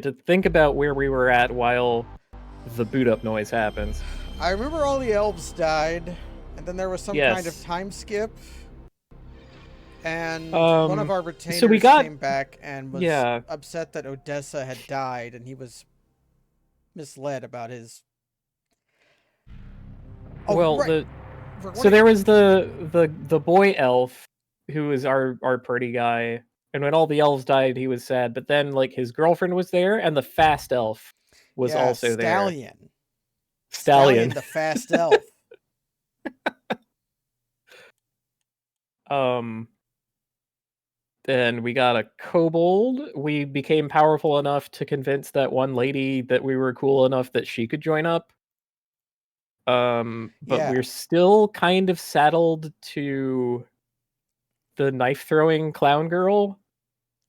To think about where we were at while the boot up noise happens. I remember all the elves died, and then there was some kind of Yes. time skip. And one of our retainers So we got, came back and was upset that Odessa had died, and he was misled about his. Oh, well, right. So there was the boy elf who was our party guy, and when all the elves died, he was sad. But then, like, his girlfriend was there, and the fast elf was also Stallion. there. Stallion, the fast elf. Then we got a kobold. We became powerful enough to convince that one lady that we were cool enough that she could join up. But we're still kind of saddled to the knife-throwing clown girl.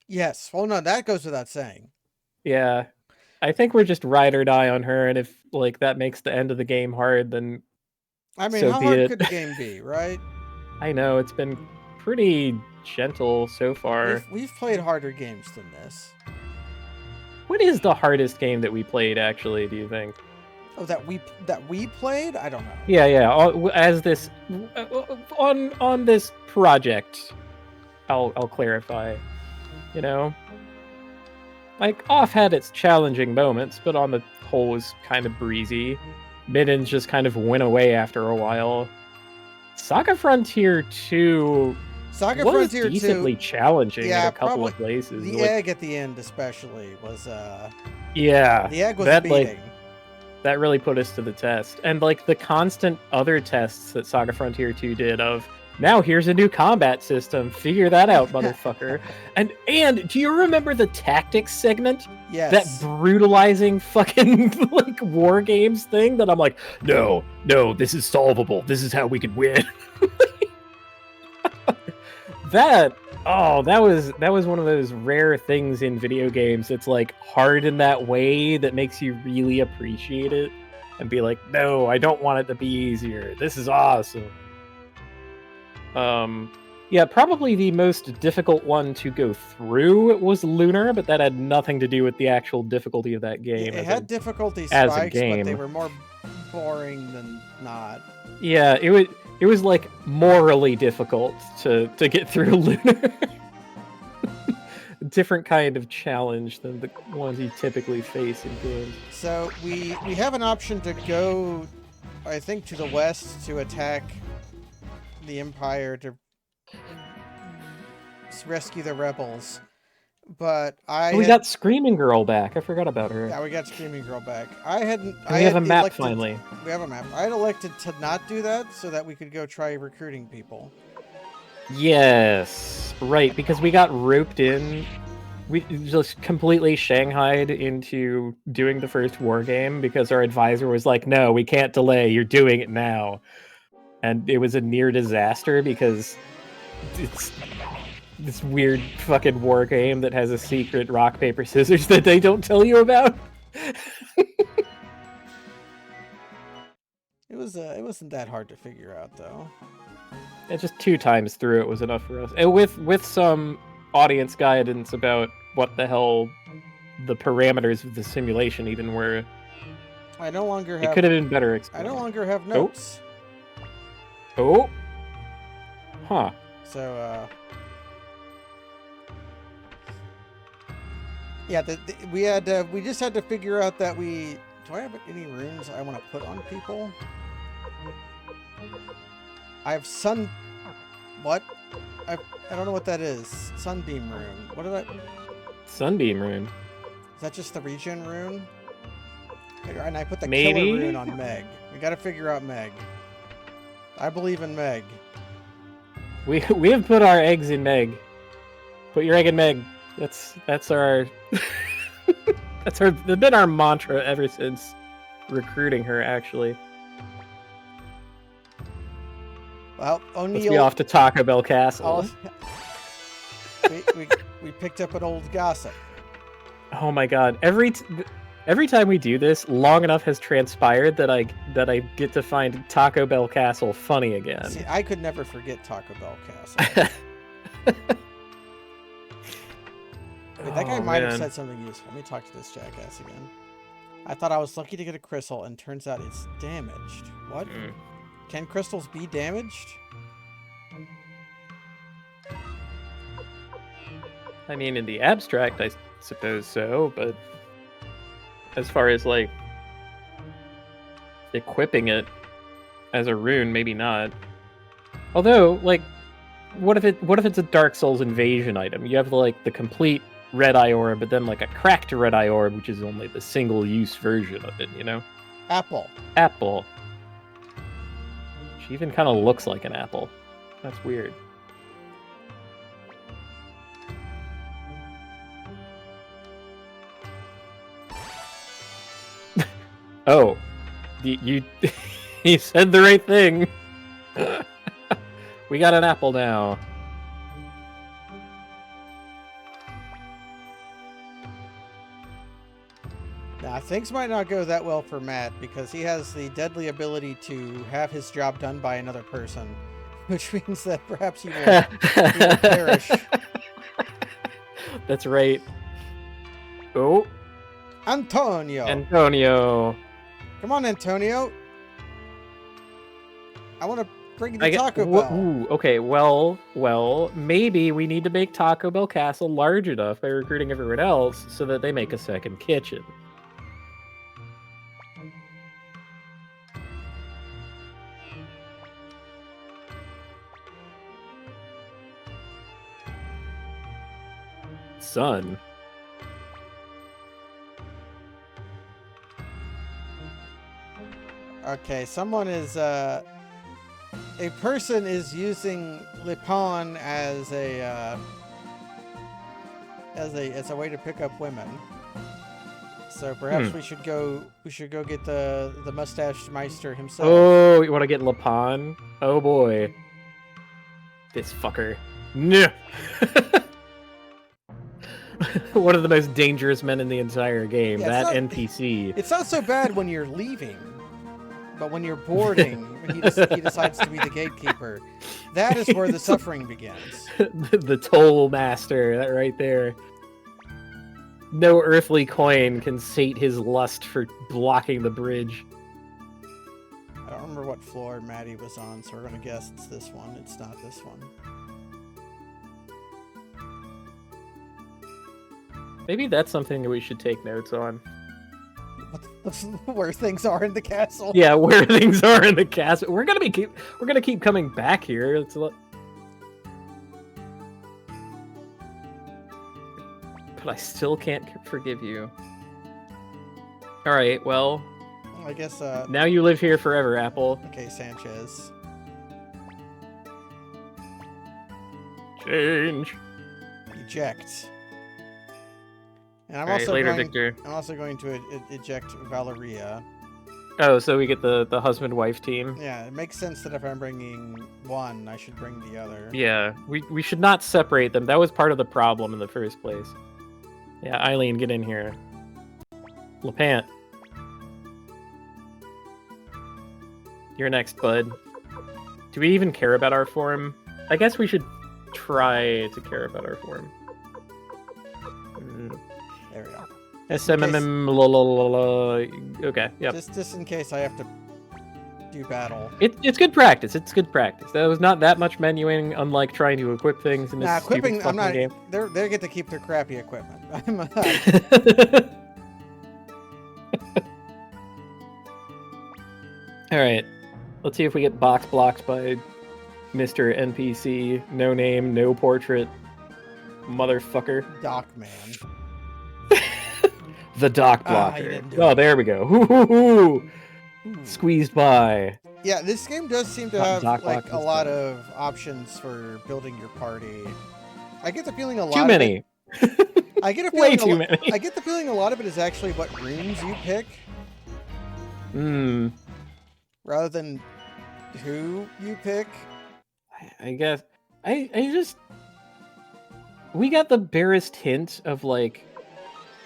Yes. Well, no, that goes without saying. Yeah. I think we're just ride or die on her, and if, like, that makes the end of the game hard, then I mean, so how be hard it. could the game be, right? I know, it's been pretty gentle so far. We've played harder games than this. What is the hardest game that we played, actually, do you think? Oh, that we played? I don't know. Yeah. As this on this project, I'll clarify. You know, like, Off had its challenging moments, but on the whole was kind of breezy. Middens just kind of went away after a while. Saga Frontier 2 was decently challenging in a couple of places. The egg at the end, especially, was the egg was beating. That really put us to the test. And, like, the constant other tests that Saga Frontier 2 did of, now here's a new combat system, figure that out, motherfucker. and do you remember the tactics segment? Yes. That brutalizing fucking, like, war games thing that I'm like, no, this is solvable. This is how we could win. That was one of those rare things in video games that's, like, hard in that way that makes you really appreciate it and be like, no, I don't want it to be easier. This is awesome. Yeah, probably the most difficult one to go through was Lunar, but that had nothing to do with the actual difficulty of that game. It had difficulty spikes, but they were more boring than not. Yeah, it was like morally difficult to get through Lunar. Different kind of challenge than the ones you typically face in games. So we have an option to go, I think, to the west to attack the Empire to rescue the rebels. But we got Screaming Girl back. I forgot about her. Yeah, we got Screaming Girl back. We have a map finally. We have a map. I had elected to not do that so that we could go try recruiting people. Yes, right, because we got roped in. We just completely shanghaied into doing the first war game because our advisor was like, no, we can't delay. You're doing it now. And it was a near disaster because it's this weird fucking war game that has a secret rock, paper, scissors that they don't tell you about. It wasn't that hard to figure out, though. It just 2 times through it was enough for us. And with some audience guidance about what the hell the parameters of the simulation even were. I no longer have... It could have been better explained. I no longer have notes. Oh. Huh. So, yeah, we just had to figure out that do I have any runes I want to put on people? I have sun... What? I don't know what that is. Sunbeam rune. What did I... Sunbeam rune. Is that just the regen rune? And I put the Maybe? killer rune on Meg. We gotta figure out Meg. I believe in Meg. We have put our eggs in Meg. Put your egg in Meg. That's our that's been our mantra ever since recruiting her, actually. Well, Let's O'Neill... be off to Taco Bell Castle. we picked up an old gossip. Oh my god. Every time we do this, long enough has transpired that I get to find Taco Bell Castle funny again. See, I could never forget Taco Bell Castle. Wait, that guy might have said something useful. Let me talk to this jackass again. I thought I was lucky to get a crystal, and turns out it's damaged. What? Can crystals be damaged? I mean, in the abstract, I suppose so, but as far as, like, equipping it as a rune, maybe not. Although, like, what if it's a Dark Souls invasion item? You have, like, the complete red eye orb, but then, like, a cracked red eye orb, which is only the single-use version of it, you know? Apple. Apple. She even kind of looks like an apple. That's weird. Oh, you you said the right thing. We got an apple now. Now, things might not go that well for Matt because he has the deadly ability to have his job done by another person, which means that perhaps he will perish. That's right. Oh, Antonio. Come on, Antonio. I want to bring you the Taco Bell. Ooh, okay, well, maybe we need to make Taco Bell Castle large enough by recruiting everyone else so that they make a second kitchen. Son. Okay, someone is, a person is using Lipon as a way to pick up women. So perhaps we should go get the mustache meister himself. Oh, you want to get Lapon? Oh boy. This fucker. No. One of the most dangerous men in the entire game. Yeah, that NPC. It's not so bad when you're leaving, but when you're boarding, when he decides to be the gatekeeper, that is where the suffering begins. The toll master, that right there. No earthly coin can sate his lust for blocking the bridge. I don't remember what floor Maddie was on, so we're gonna guess it's this one. It's not this one. Maybe that's something that we should take notes on. Where things are in the castle. Yeah, where things are in the castle. We're gonna keep coming back here. But I still can't forgive you. All right, well, I guess. Now you live here forever, Apple. Okay, Sanchez. Change. Eject. And I'm All right, also later, going, Victor. I'm also going to eject Valeria. Oh, so we get the husband-wife team. Yeah, it makes sense that if I'm bringing one, I should bring the other. Yeah, we should not separate them. That was part of the problem in the first place. Yeah, Eileen, get in here. LePant. You're next, bud. Do we even care about our form? I guess we should try to care about our form. There we go. SMMM. Okay, yep. Just in case I have to do battle. It's good practice. It's good practice. That was not that much menuing, unlike trying to equip things in this equipping. stupid fucking game. They get to keep their crappy equipment. All right. Let's see if we get box blocked by Mr. NPC, no name, no portrait, motherfucker. Doc Man. The dock he blocker. didn't do Oh, it. there we go. Hoo-hoo-hoo. Squeezed by. Yeah, this game does seem to have Doc like block a is lot better. of options for building your party. I get the feeling a lot. Too of many. it, I get a Way feeling too many. I get the feeling a lot of it is actually what runes you pick, Hmm. rather than who you pick. I guess. I just. We got the barest hint of like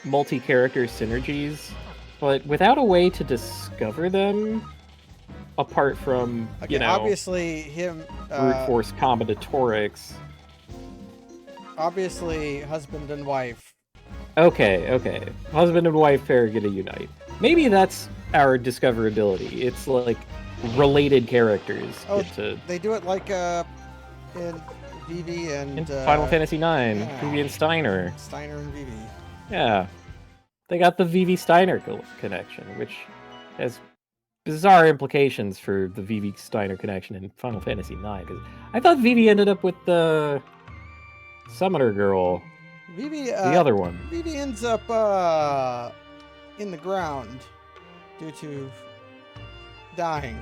multi-character synergies, but without a way to discover them apart from, Okay, you know, obviously him. brute force combinatorics. Obviously, husband and wife. Okay. Husband and wife pair get to unite. Maybe that's our discoverability. It's like related characters Oh, get to. they do it like in Vivi and In Final Fantasy IX, yeah. Vivi and Steiner. Steiner and Vivi. Yeah. They got the Vivi Steiner connection, which has bizarre implications for the Vivi Steiner connection in Final Fantasy IX. Because I thought Vivi ended up with the Summoner Girl, Vivi. the other one. Vivi ends up in the ground due to dying.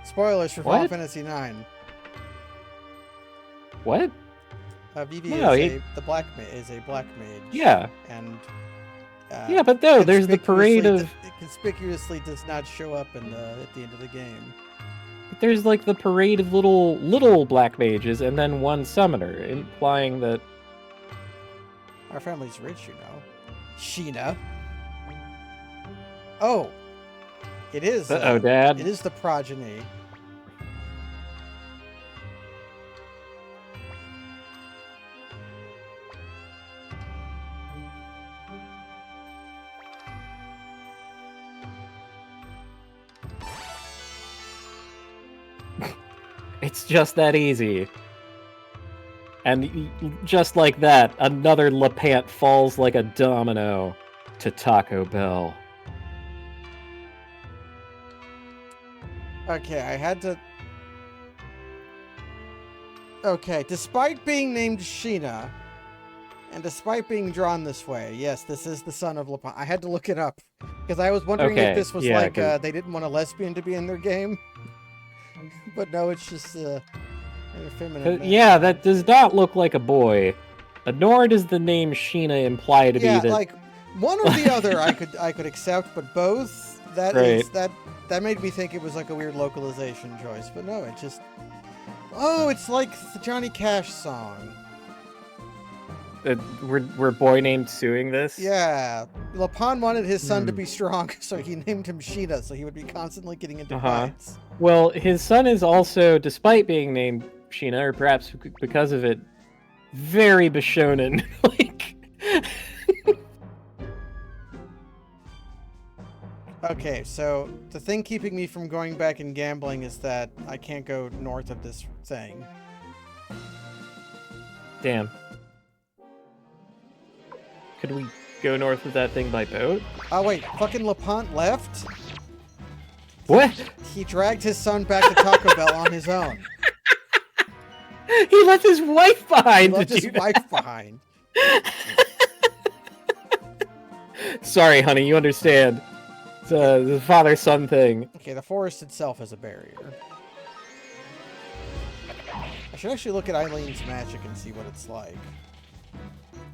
Spoilers for Final What? Fantasy IX. What? Vivi No, is a black mage. Yeah. And Yeah, but no, there's the parade of. conspicuously does not show up at the end of the game. There's like the parade of little black mages and then one summoner, implying that. Our family's rich, you know. Sheena. Oh, it is. Uh-oh, Dad. It is the progeny. It's just that easy. And just like that, another Lepant falls like a domino to Taco Bell. Okay, I had to. Okay, despite being named Sheena, and despite being drawn this way, yes, this is the son of Lepant. I had to look it up because I was wondering Okay, if this was yeah, like 'cause- they didn't want a lesbian to be in their game, but no, it's just an effeminate. man. Yeah, that does not look like a boy. Nor does the name Sheena imply to Yeah, be that. like one or the other, I could accept, but both. That made me think it was like a weird localization choice, but no, it just. Oh, it's like the Johnny Cash song. We're boy named suing this? Yeah, Lepant wanted his son to be strong, so he named him Sheena, so he would be constantly getting into fights. Well, his son is also, despite being named Sheena, or perhaps because of it, very Bishonen. Like. Okay, so the thing keeping me from going back and gambling is that I can't go north of this thing. Damn. Could we go north of that thing by boat? Oh wait, fucking Lepant left? What? He dragged his son back to Taco Bell on his own. He left his wife He behind left to his do that. wife behind. Sorry, honey, you understand. It's the father-son thing. Okay, the forest itself is a barrier. I should actually look at Eileen's magic and see what it's like.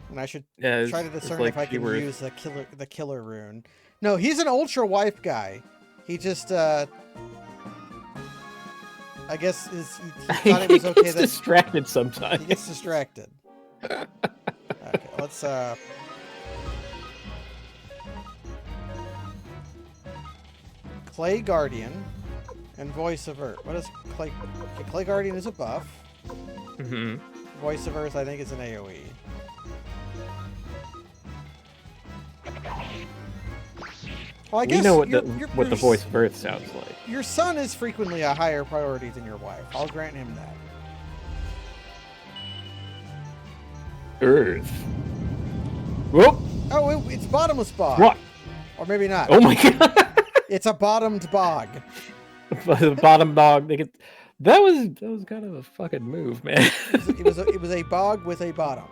And I should Yeah, try to it's discern like if I can keyword. use the killer rune. No, he's an ultra wipe guy. He just I guess he thought it was okay gets that distracted sometimes. he gets distracted. Okay, let's Clay Guardian and Voice of Earth. What is Clay? Okay, Clay Guardian is a buff. Mm-hmm. Voice of Earth, I think, is an AoE. Well, I guess We know what your- the your- what the your voice of Earth sounds like. Your son is frequently a higher priority than your wife. I'll grant him that. Earth. Whoop! Oh, it's bottomless bog. What? Or maybe not. Oh my god! It's a bottomed bog. The bottom dog. They get. That was kind of a fucking move, man. It was a bog with a bottom.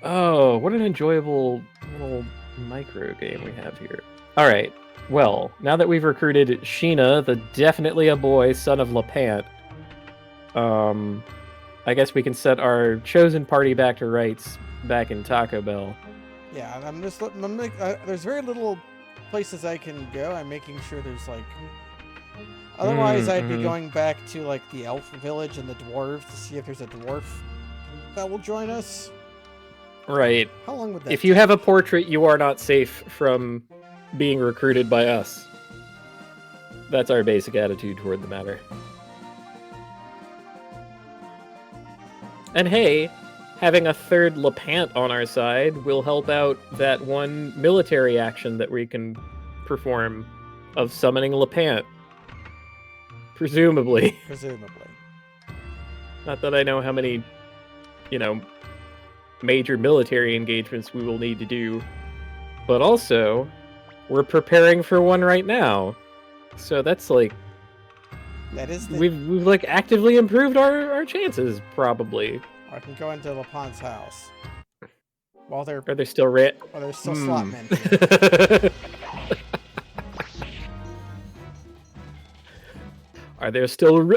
Oh, what an enjoyable little micro game we have here. All right. Well, now that we've recruited Sheena, the definitely a boy, son of LePant, I guess we can set our chosen party back to rights back in Taco Bell. Yeah, there's very little places I can go. I'm making sure there's like. Otherwise, I'd be going back to like the elf village and the dwarves to see if there's a dwarf that will join us. Right. How long would that? If you have a portrait, you are not safe from being recruited by us. That's our basic attitude toward the matter. And hey, having a third LePant on our side will help out that one military action that we can perform of summoning LePant. Presumably. Not that I know how many, major military engagements we will need to do. But also, we're preparing for one right now. So that's like... We've like actively improved our chances, probably. I can go into LePant's house. While they're... Are they still rit? While there's still slot men. Are there still...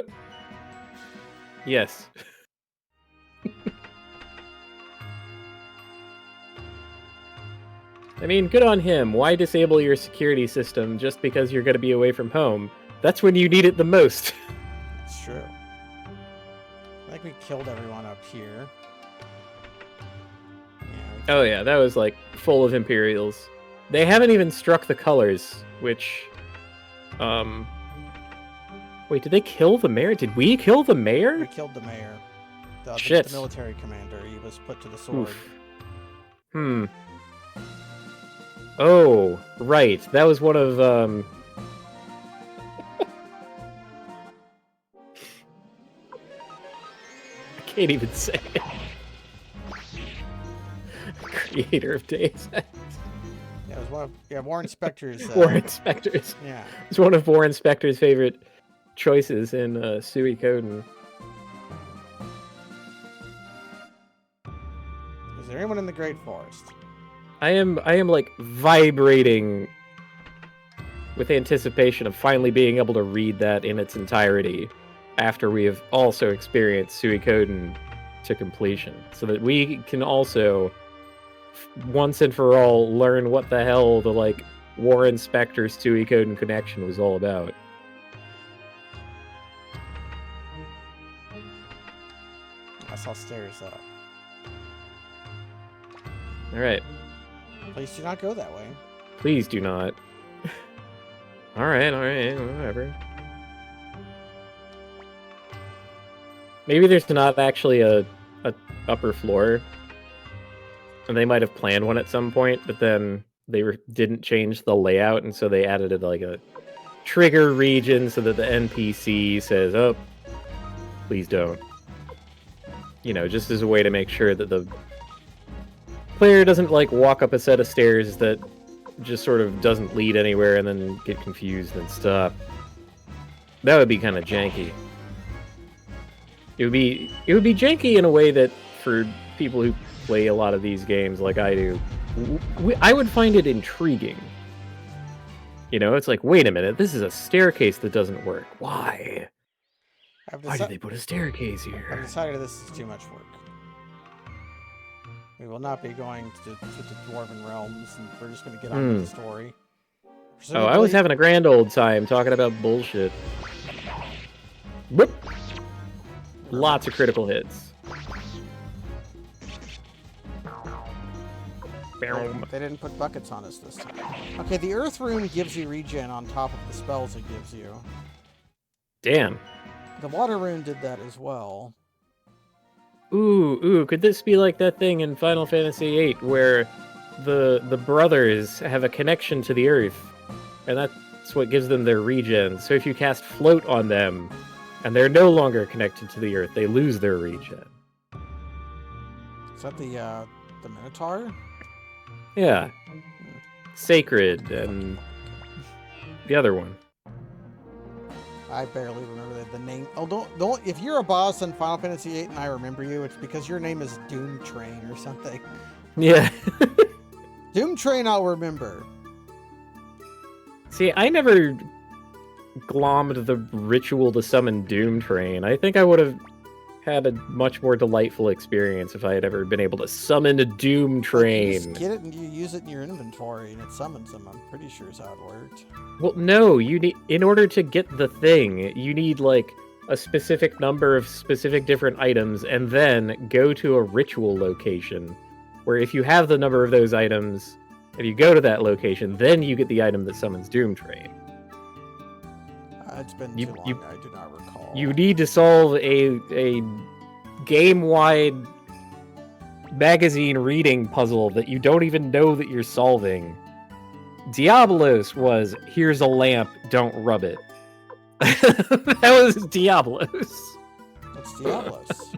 Yes. I mean, good on him. Why disable your security system just because you're going to be away from home? That's when you need it the most. That's true. I think we killed everyone up here. Oh yeah, that was like full of Imperials. They haven't even struck the colors, which... Wait, did they kill the mayor? Did we kill the mayor? We killed the mayor. Shit. The military commander. He was put to the sword. Oof. Oh, right. That was one of, I can't even say it. Creator of Deus Ex. Yeah, it was one of Warren Spector's. Warren Spector's. Yeah. It's one of Warren Spector's favorite choices in suikoden. Is there anyone in the Great Forest? I am like vibrating with anticipation of finally being able to read that in its entirety after we have also experienced suikoden to completion, so that we can also once and for all learn what the hell the like Warren Spector's suikoden connection was all about. I saw stairs up. All right. Please do not go that way. Please do not. All right, whatever. Maybe there's not actually a upper floor, and they might have planned one at some point, but then they didn't change the layout, and so they added like a trigger region so that the NPC says, "Oh, please don't." Just as a way to make sure that the player doesn't like walk up a set of stairs that just sort of doesn't lead anywhere and then get confused and stop. That would be kind of janky. It would be janky in a way that for people who play a lot of these games like I do, I would find it intriguing. It's like, wait a minute, this is a staircase that doesn't work. Why? Why did they put a staircase here? I've decided this is too much work. We will not be going to the Dwarven Realms, and we're just going to get on with the story. Oh, I was having a grand old time talking about bullshit. Whoop. Lots of critical hits. They didn't put buckets on us this time. Okay, the Earth Rune gives you regen on top of the spells it gives you. Damn. The Water Rune did that as well. Ooh, could this be like that thing in Final Fantasy VIII where the brothers have a connection to the Earth, and that's what gives them their regen. So if you cast Float on them, and they're no longer connected to the Earth, they lose their regen. Is that the Minotaur? Yeah. Sacred and the other one. I barely remember the name. Oh, don't! If you're a boss in Final Fantasy VIII and I remember you, it's because your name is Doom Train or something. Yeah. Doom Train, I'll remember. See, I never glommed the ritual to summon Doom Train. I think I would have had a much more delightful experience if I had ever been able to summon a Doom Train. You just get it and you use it in your inventory and it summons them. I'm pretty sure is how it worked. Well, no, you need, in order to get the thing, you need like a specific number of specific different items and then go to a ritual location where if you have the number of those items, if you go to that location, then you get the item that summons Doom Train. It's been too long, I do not recall. You need to solve a game-wide magazine reading puzzle that you don't even know that you're solving. Diablos was, here's a lamp, don't rub it. That was Diablos. That's Diablos.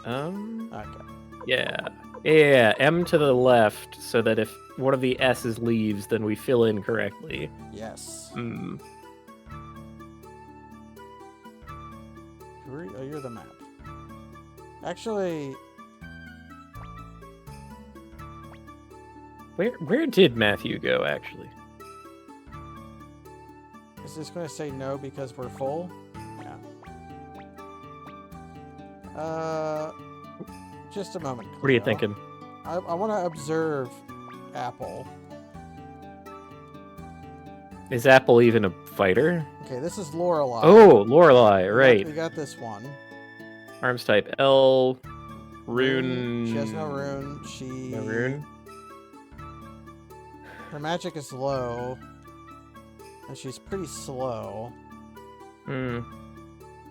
Okay. Yeah, M to the left, so that if one of the S's leaves, then we fill in correctly. Yes. Mm. Oh, you're the map. Actually... Where did Matthew go, actually? Is this going to say no because we're full? Yeah. Just a moment. What are you thinking? I want to observe Apple. Is Apple even a fighter? Okay, this is Lorelei. Oh, Lorelei, right. We got this one. Arms type L. Rune. She has no rune. No rune? Her magic is low. And she's pretty slow. Hmm.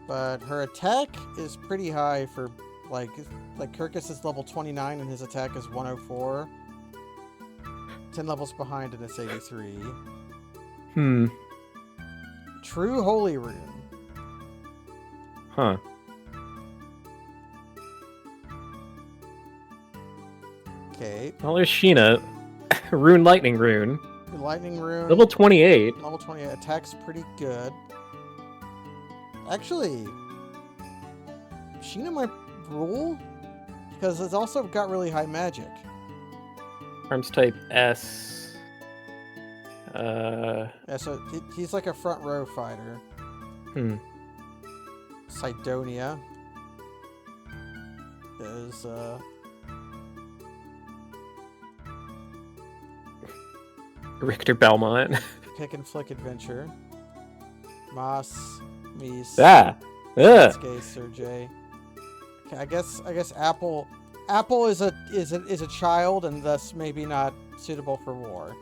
But her attack is pretty high for, like Kirkus is level 29 and his attack is 104. 10 levels behind and it's 83. Hmm. True Holy Rune. Huh. Okay. Well, there's Sheena. Rune Lightning Rune. Lightning Rune. Level 28. Level 28. Attack's pretty good. Actually, Sheena might rule because it's also got really high magic. Arms type S. Yeah, so he's like a front row fighter. Sidonia is Richter Belmont. Pick and Flick Adventure. Moss, Meese. Sergey. Okay, I guess Apple is a child and thus maybe not suitable for war.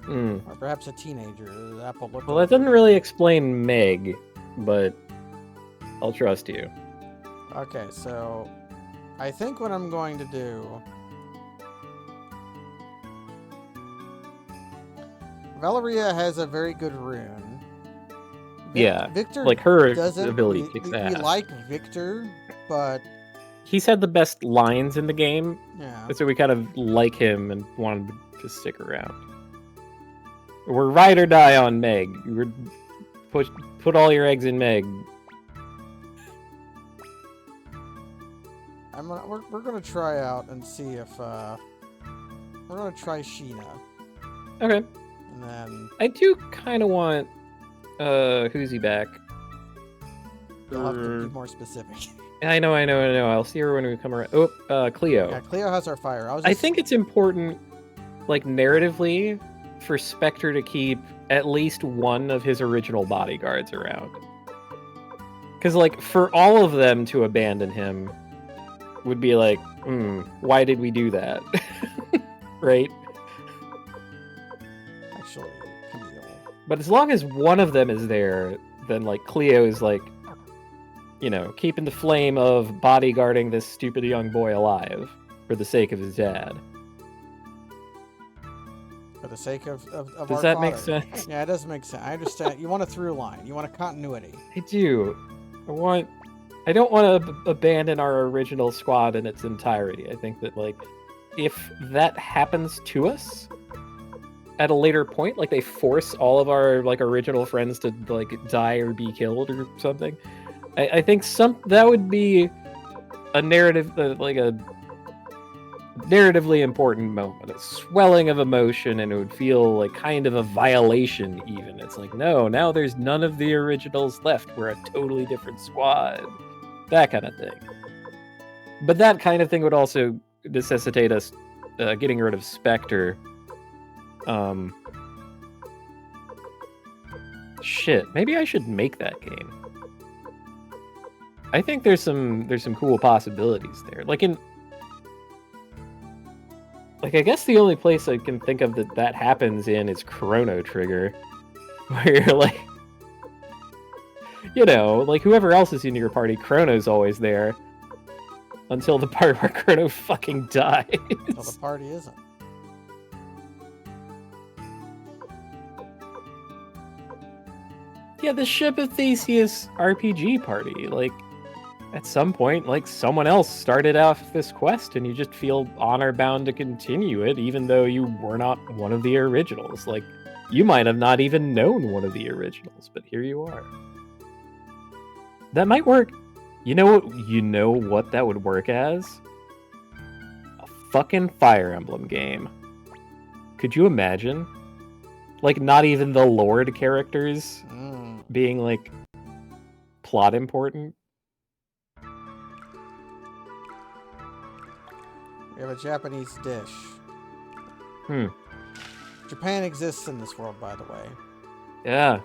Or perhaps a teenager. Apple looked. Well, that doesn't really explain Meg, but I'll trust you. Okay, so I think what I'm going to do. Valeria has a very good rune. Victor, like her doesn't. ability kicks ass. We like Victor, but he's had the best lines in the game. Yeah. So we kind of like him and wanted to stick around. We're ride or die on Meg. Put all your eggs in Meg. We're gonna try out and see if we're gonna try Sheena. Okay. And then I do kind of want Who's he back? You'll have to be more specific. I know. I'll see her when we come around. Oh, Cleo. Yeah, Cleo has our fire. I think it's important, like, narratively, for Spectre to keep at least one of his original bodyguards around. Because, like, for all of them to abandon him would be like, why did we do that? Right? Actually, Camille. But as long as one of them is there, then, like, Cleo is, like, you know, keeping the flame of bodyguarding this stupid young boy alive for the sake of his dad. For the sake of Does that make sense? Yeah, it does make sense. I understand. You want a through line. You want a continuity. I do. I don't want to abandon our original squad in its entirety. I think that, like, if that happens to us at a later point, like they force all of our like original friends to like die or be killed or something, I think that would be a narrative, like a narratively important moment, a swelling of emotion, and it would feel like kind of a violation even. It's like, no, now there's none of the originals left. We're a totally different squad. That kind of thing. But that kind of thing would also necessitate us getting rid of Spectre. Shit, maybe I should make that game. I think there's some cool possibilities there. I guess the only place I can think of that happens in is Chrono Trigger, where you're like, you know, like whoever else is in your party, Chrono's always there until the part where Chrono fucking dies. Until the party isn't. Yeah, the Ship of Theseus RPG party, like, at some point, like, someone else started off this quest and you just feel honor-bound to continue it, even though you were not one of the originals. Like, you might have not even known one of the originals, but here you are. That might work. You know what that would work as? A fucking Fire Emblem game. Could you imagine? Like, not even the Lord characters being, like, plot important? We have a Japanese dish. Hmm. Japan exists in this world, by the way. Yeah.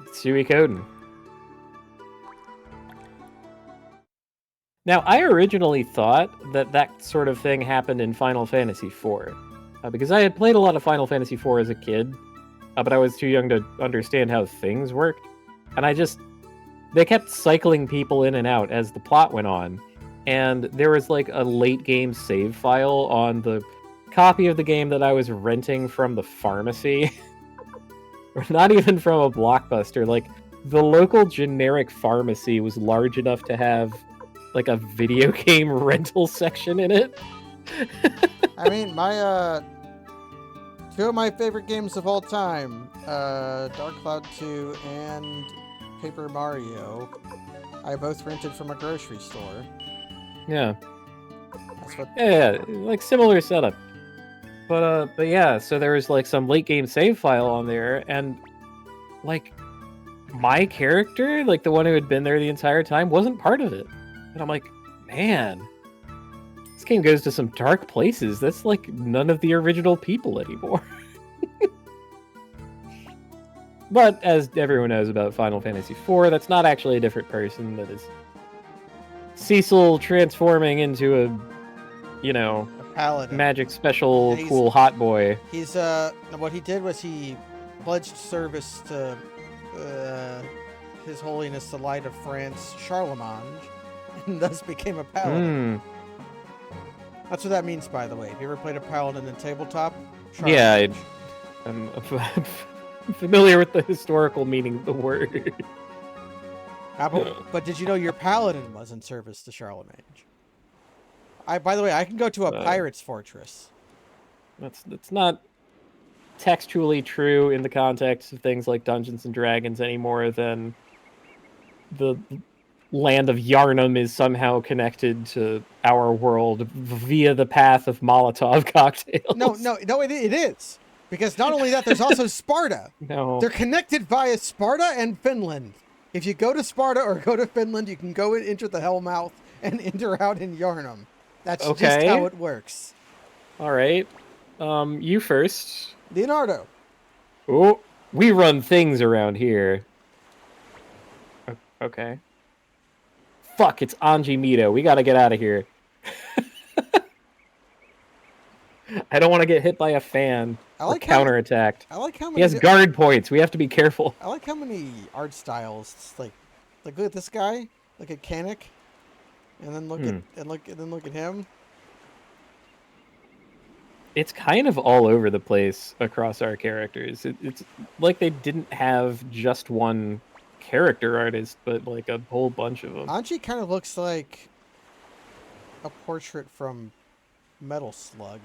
Suikoden. Now, I originally thought that sort of thing happened in Final Fantasy IV. Because I had played a lot of Final Fantasy IV as a kid, but I was too young to understand how things worked. And they kept cycling people in and out as the plot went on. And there was like a late game save file on the copy of the game that I was renting from the pharmacy. Or not even from a Blockbuster. Like, the local generic pharmacy was large enough to have like a video game rental section in it. I mean, two of my favorite games of all time, Dark Cloud 2 and Paper Mario, I both rented from a grocery store. Yeah. That's what... Yeah, like similar setup. But yeah, so there was like some late game save file on there, and like my character, like the one who had been there the entire time, wasn't part of it. And I'm like, man, this game goes to some dark places. That's like none of the original people anymore. But as everyone knows about Final Fantasy IV, that's not actually a different person. That is Cecil transforming into a paladin. Magic special cool hot boy. He's what he did was he pledged service to His Holiness the Light of France, Charlemagne, and thus became a paladin. That's what that means, by the way. Have you ever played a paladin in tabletop? Yeah, I'm familiar with the historical meaning of the word. But did you know your paladin was in service to Charlemagne? By the way, I can go to a pirate's fortress. That's not textually true in the context of things like Dungeons and Dragons any more than the land of Yharnam is somehow connected to our world via the path of Molotov cocktails. No, it is. Because not only that, there's also Sparta. No. They're connected via Sparta and Finland. If you go to Sparta or go to Finland, you can go and enter the Hellmouth and enter out in Yharnam. That's just how it works. All right. You first. Leonardo. Oh, we run things around here. Okay. Fuck, it's Anji Mito. We gotta get out of here. I don't want to get hit by a fan or counterattacked. I like how many... He has guard points. We have to be careful. I like how many art styles. It's like look at this guy. Look at Kanik. And then look at him. It's kind of all over the place across our characters. It's like they didn't have just one character artist, but like a whole bunch of them. Anji kind of looks like a portrait from Metal Slug.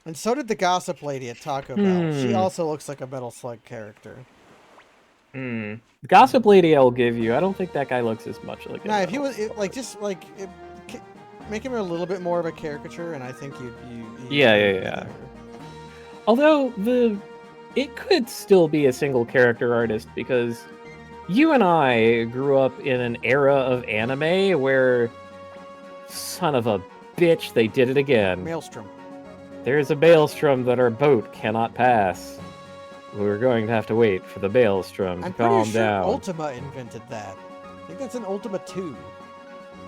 And so did the gossip lady at Taco Bell. She also looks like a Metal Slug character. Gossip lady, I'll give you. I don't think that guy looks as much like. Nah, if he was make him a little bit more of a caricature, and I think you. Yeah. Although it could still be a single character artist because you and I grew up in an era of anime where, son of a bitch, they did it again. Maelstrom. There's a maelstrom that our boat cannot pass. We're going to have to wait for the maelstrom to calm I'm pretty sure down. Ultima invented that. I think that's in Ultima 2.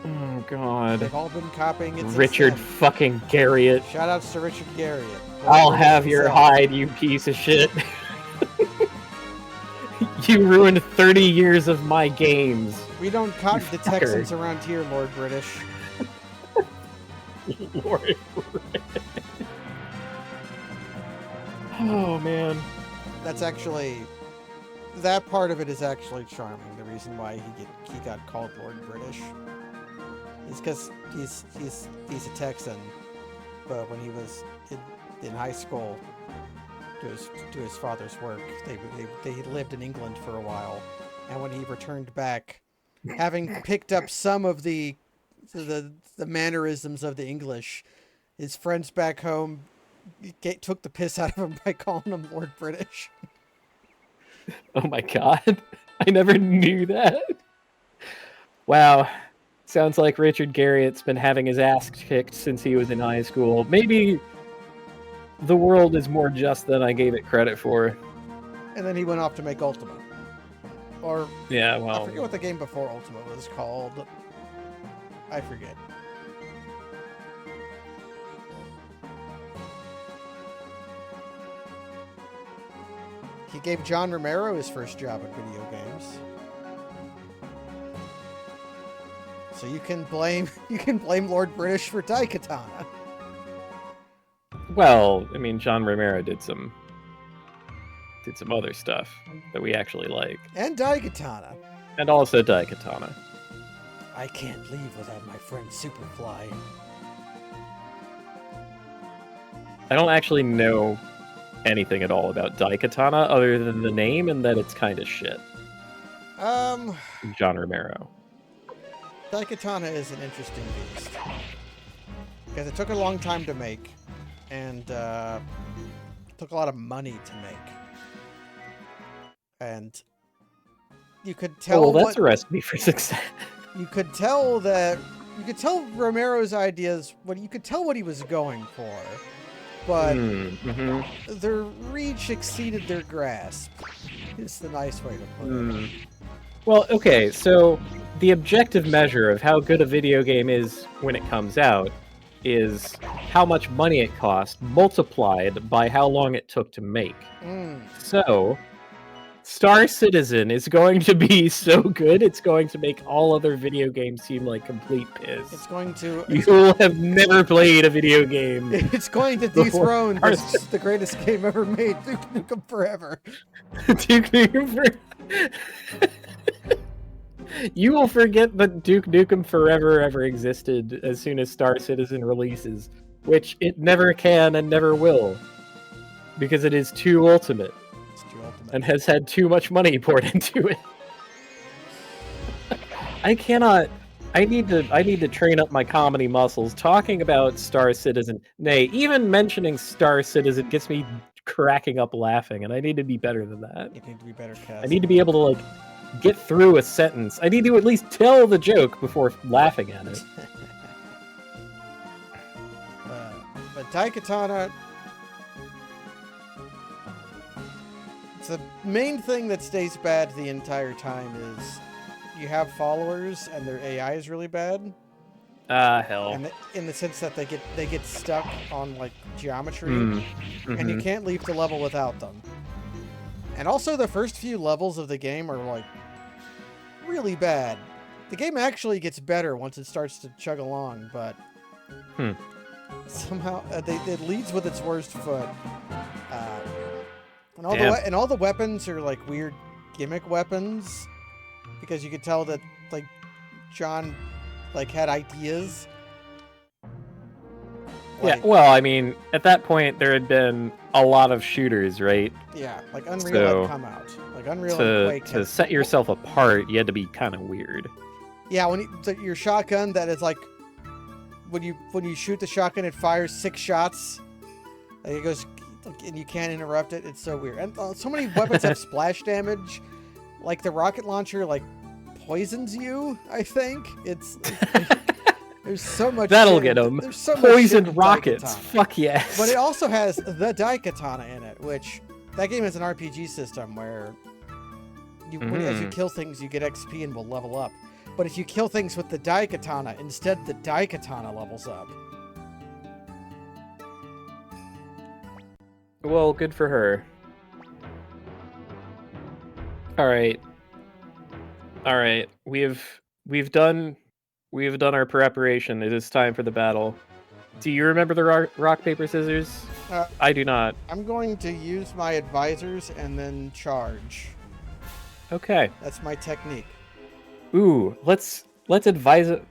Oh, God. They've all been copying it. Richard fucking Garriott. Shout outs to Richard Garriott. I'll have your hide, you piece of shit. You ruined 30 years of my games. We don't copy the Texans around here, Lord British. Lord British. Oh, man. That's actually... That part of it is actually charming. The reason why he got called Lord British is because he's a Texan, but when he was in high school, to his father's work, they lived in England for a while, and when he returned back, having picked up some of the mannerisms of the English, his friends back home took the piss out of him by calling him Lord British. Oh my God. I never knew that. Wow. Sounds like Richard Garriott's been having his ass kicked since he was in high school. Maybe the world is more just than I gave it credit for. And then he went off to make Ultima. Or... Yeah, well... I forget what the game before Ultima was called. I forget. He gave John Romero his first job at video games. So you can blame Lord British for Daikatana. Well, I mean, John Romero did some other stuff that we actually like. And Daikatana. And also Daikatana. I can't leave without my friend Superfly. I don't actually know anything at all about Daikatana other than the name and that it's kind of shit. John Romero. Daikatana is an interesting beast. Because it took a long time to make. And took a lot of money to make. And you could tell. Oh, well, that's a recipe for success. You could tell Romero's ideas. You could tell what he was going for, but their reach exceeded their grasp. Is the nice way to put it. Well, okay, so the objective measure of how good a video game is when it comes out is how much money it cost multiplied by how long it took to make. So, Star Citizen is going to be so good, it's going to make all other video games seem like complete piss. It's going to... You will have never played a video game. It's going to dethrone the greatest game ever made, Duke Nukem Forever. Duke Nukem Forever. You will forget that Duke Nukem Forever ever existed as soon as Star Citizen releases, which it never can and never will, because it is too ultimate. And has had too much money poured into it. I need to train up my comedy muscles. Talking about Star Citizen, nay, even mentioning Star Citizen gets me cracking up laughing, and I need to be better than that. You need to be better, Cass. I need to be able to, like, get through a sentence. I need to at least tell the joke before laughing at it. But Daikatana... The main thing that stays bad the entire time is you have followers and their AI is really bad. Hell. And in the sense that they get stuck on like geometry, and you can't leave the level without them. And also the first few levels of the game are like really bad. The game actually gets better once it starts to chug along, but somehow it leads with its worst foot. And all the weapons are like weird gimmick weapons, because you could tell that like John like had ideas. Yeah, well, I mean, at that point, there had been a lot of shooters, right? Yeah, like Unreal had come out. Like Unreal and Quake to set yourself apart, you had to be kind of weird. Yeah, when your shotgun that is like when you shoot the shotgun, it fires 6 shots. Like it goes, and you can't interrupt it. It's so weird. And so many weapons have splash damage. Like the rocket launcher, like poisons you. I think it's there's so much. That'll get them. There's so poisoned much rockets. Fuck yes. But it also has the Daikatana in it, which that game is an RPG system where as you kill things, you get XP and will level up. But if you kill things with the Daikatana, instead the Daikatana levels up. Well, good for her. All right. We've done our preparation. It is time for the battle. Do you remember the rock paper scissors? I do not. I'm going to use my advisors and then charge. Okay. That's my technique. Ooh, let's advise it.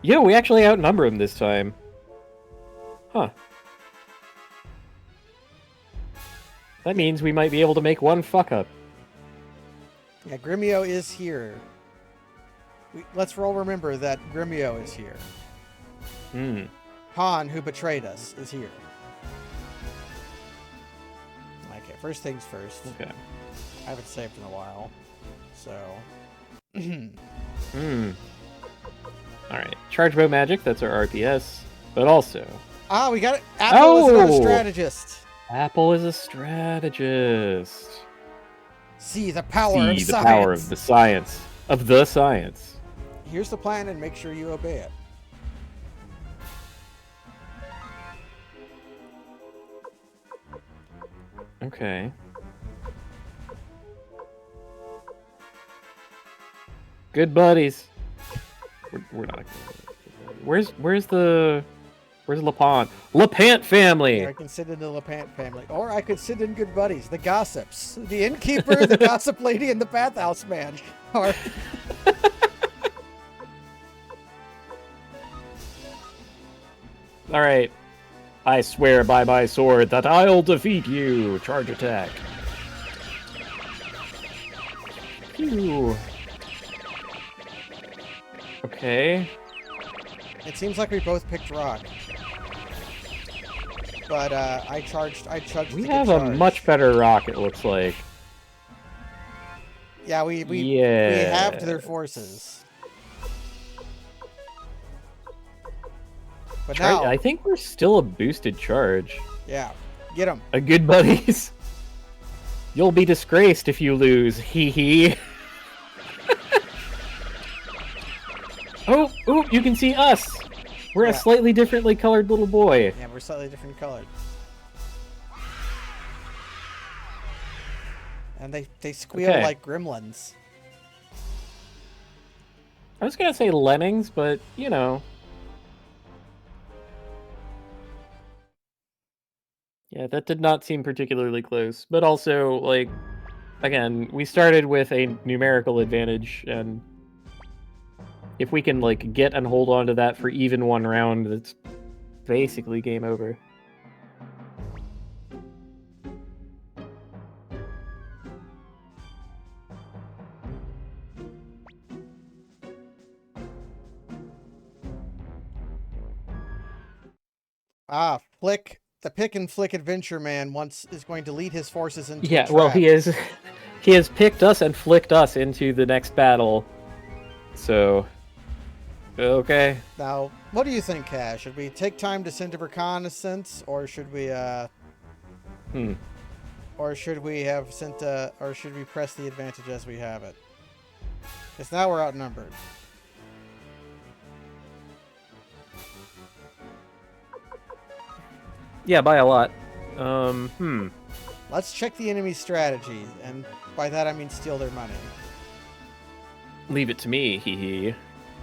Yeah, we actually outnumber him this time. Huh. That means we might be able to make one fuck up. Yeah, Gremio is here. Let's all remember that Gremio is here. Han, who betrayed us, is here. Okay, first things first. Okay. I haven't saved in a while, so... Alright, charge bow magic, that's our RPS, but also... Ah, we got it! Apple is not a Oh! strategist! Apple is a strategist. See the power of See the science! power of the science. Of the science. Here's the plan and make sure you obey it. Okay. Good buddies. We're not. Where's LePant? LePant family. I can sit in the LePant family, or I could sit in Good Buddies, the gossips, the innkeeper, the gossip lady, and the bathhouse man. Or all right. I swear by my sword that I'll defeat you. Charge attack. Phew. Okay. it seems like we both picked rock. But I charged. We have a much better rock, it looks like. Yeah, we halved their forces. But now, I think we're still a boosted charge. yeah, get him. A good buddies. You'll be disgraced if you lose. Hee hee. Oh, you can see us. We're a slightly differently colored little boy. Yeah, we're slightly different colored. And they squeal like gremlins. I was gonna say lemmings, but you know. Yeah, that did not seem particularly close. But also, like, again, we started with a numerical advantage, and if we can, like, get and hold on to that for even one round, it's basically game over. Ah, Flick, the Pick and Flick Adventure Man is going to lead his forces into Yeah, well, he has picked us and flicked us into the next battle. So, okay. Now, what do you think, Cash? Should we take time to send a reconnaissance, or should we or should we have sent or should we press the advantage as we have it? Because now we're outnumbered. Yeah, by a lot. Let's check the enemy's strategy, and by that I mean steal their money. Leave it to me, hee hee.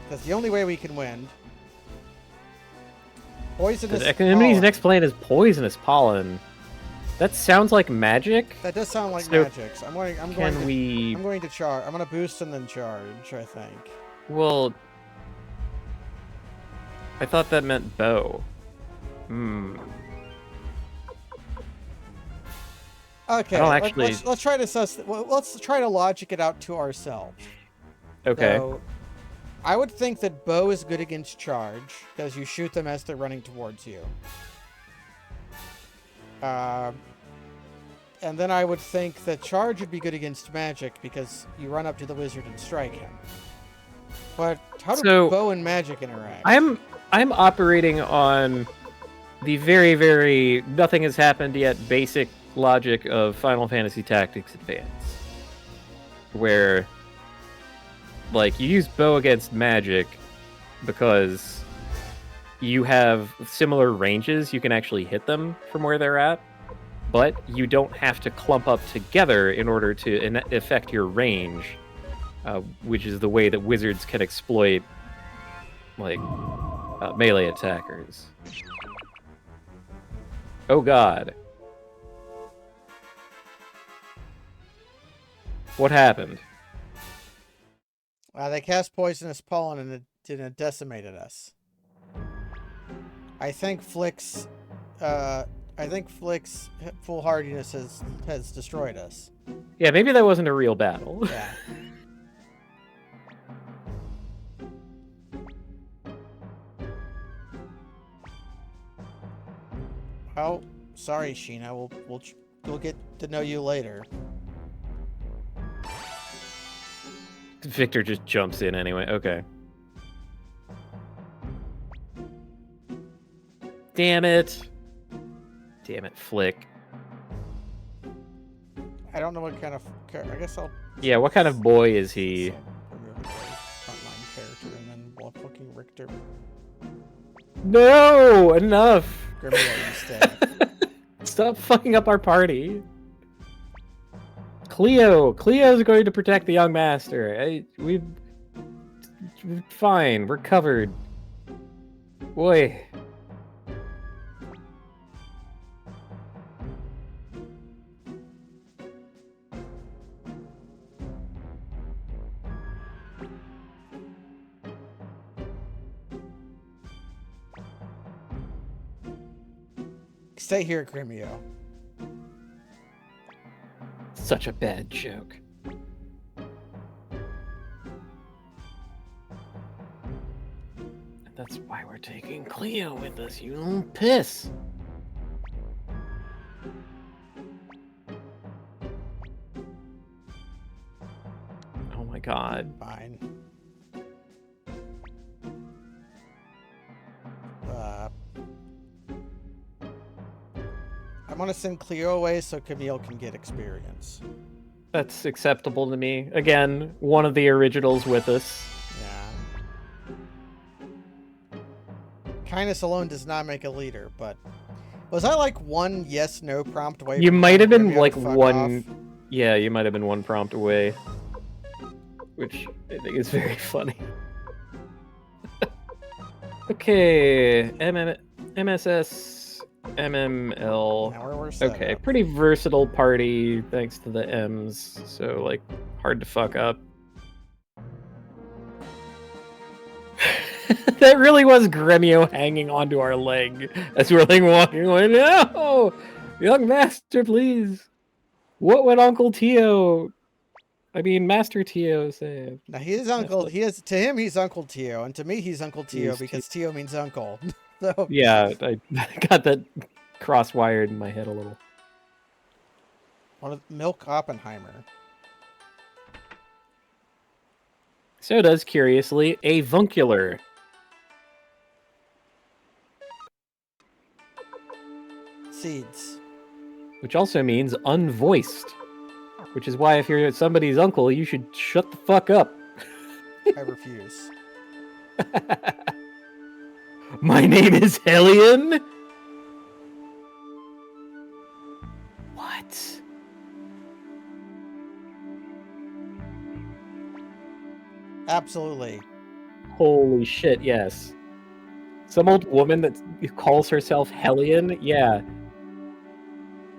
Because the only way we can win. Poisonous The enemy's pollen. next plan is poisonous pollen. That sounds like magic. That does sound like magic. So I'm going to charge. I'm going to boost and then charge, I think. Well, I thought that meant bow. Hmm. Okay, I don't actually... let's try to let's try to logic it out to ourselves. Okay. So, I would think that bow is good against charge because you shoot them as they're running towards you. And then I would think that charge would be good against magic because you run up to the wizard and strike him. But how do bow and magic interact? I'm operating on the very, very nothing has happened yet basic logic of Final Fantasy Tactics Advance, where like you use bow against magic because you have similar ranges. You can actually hit them from where they're at, but you don't have to clump up together in order to affect your range, which is the way that wizards can exploit like melee attackers. Oh god. What happened? They cast poisonous pollen and it decimated us. I think Flick's foolhardiness has destroyed us. Yeah, maybe that wasn't a real battle. Yeah. Oh, sorry, Sheena. We'll get to know you later. Victor just jumps in anyway. Okay. Damn it. Damn it, Flick. I don't know what kind of... I guess I'll... Yeah, what kind of boy is he? Frontline character, and then we'll have fucking Richter. No! Enough! Grimio instead. Stop fucking up our party. Cleo's going to protect the young master. We're fine. We're covered. Boy. Stay here, Grimio. Such a bad joke. And that's why we're taking Cleo with us, you little piss. Oh my god. Fine. I want to send Cleo away so Camille can get experience. That's acceptable to me. Again, one of the originals with us. Yeah. Kindness alone does not make a leader, but... Was I like one yes/no prompt away? You might have been like one... off? Yeah, you might have been one prompt away. Which I think is very funny. Okay, MSS... MML. Now we're set okay, up. pretty versatile party thanks to the M's, so like hard to fuck up. That really was Gremio hanging onto our leg as we're like walking away. No! Young master, please! What would Uncle Tio... I mean, Master Tio say? Now he is Uncle... To him, he's Uncle Tio, and to me, he's Uncle Tio because Tio means uncle. So... Yeah, I got that cross-wired in my head a little. Milk Oppenheimer. So does, curiously, avuncular. Seeds. Which also means unvoiced. Which is why if you're somebody's uncle, you should shut the fuck up. I refuse. My name is Hellion? What? Absolutely. Holy shit, yes. Some old woman that calls herself Hellion? Yeah.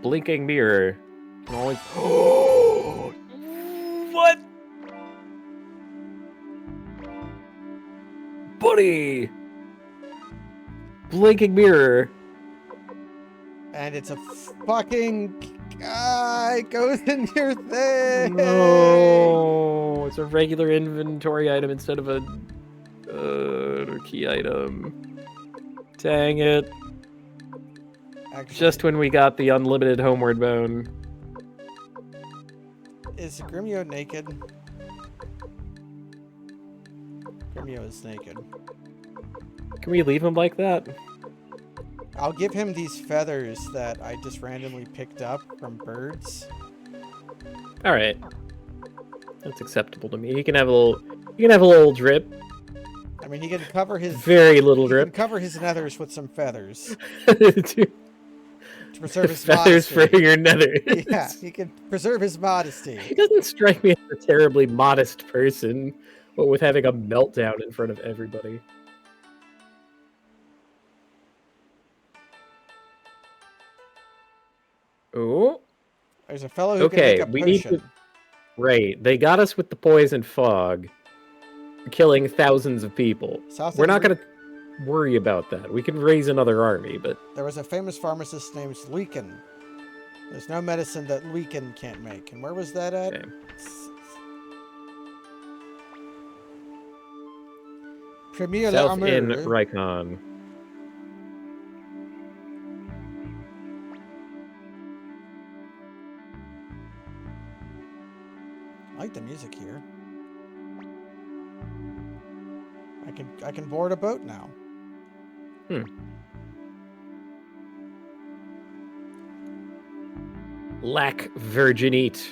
Blinking mirror. Can always... What? Buddy! blinking mirror. And it's a fucking guy goes in your thing. No, it's a regular inventory item instead of a key item. Dang it. Actually, Just when we got the unlimited homeward bone. is Grimio naked? Grimio is naked. Can we leave him like that? I'll give him these feathers that I just randomly picked up from birds. All right, that's acceptable to me. He can have a little drip. I mean, he can cover his very little drip. He can cover his nethers with some feathers to preserve his feathers modesty. for your nethers. Yeah, he can preserve his modesty. He doesn't strike me as a terribly modest person, but with having a meltdown in front of everybody. Oh. There's a fellow who can make a potion. Need to... Right, they got us with the poison fog, killing thousands of people. We're not going to worry about that. We can raise another army, but... There was a famous pharmacist named Luiken. There's no medicine that Luiken can't make. And where was that at? Okay. Premier South in Rykon. I like the music here. I can board a boat now. Lac Virginite.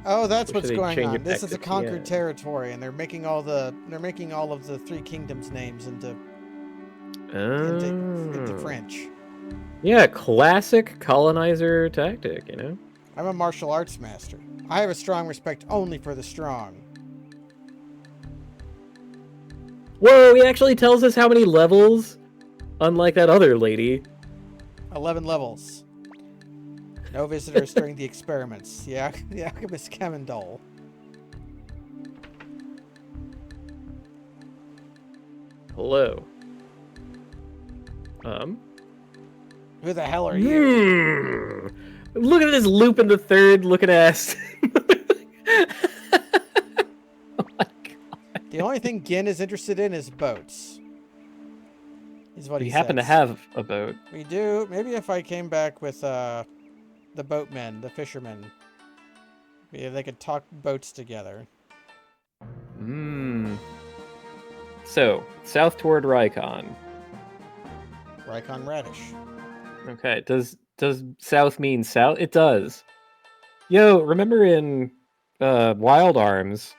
Oh, that's what's going on. This is a conquered territory, and they're making all of the three kingdoms names into French. Yeah, classic colonizer tactic, you know? I'm a martial arts master. I have a strong respect only for the strong. Whoa, he actually tells us how many levels, unlike that other lady. 11 levels. No visitors during the experiments. The alchemist Kemendol. Hello. Who the hell are you? Look at this Lupin the Third looking ass. Oh my god. The only thing Gin is interested in is boats. Is what we happen to have a boat. We do. Maybe if I came back with the boatmen, the fishermen. Maybe they could talk boats together. So, south toward Rykon. Rykon Radish. Okay, does south mean south? It does. Yo, remember in Wild Arms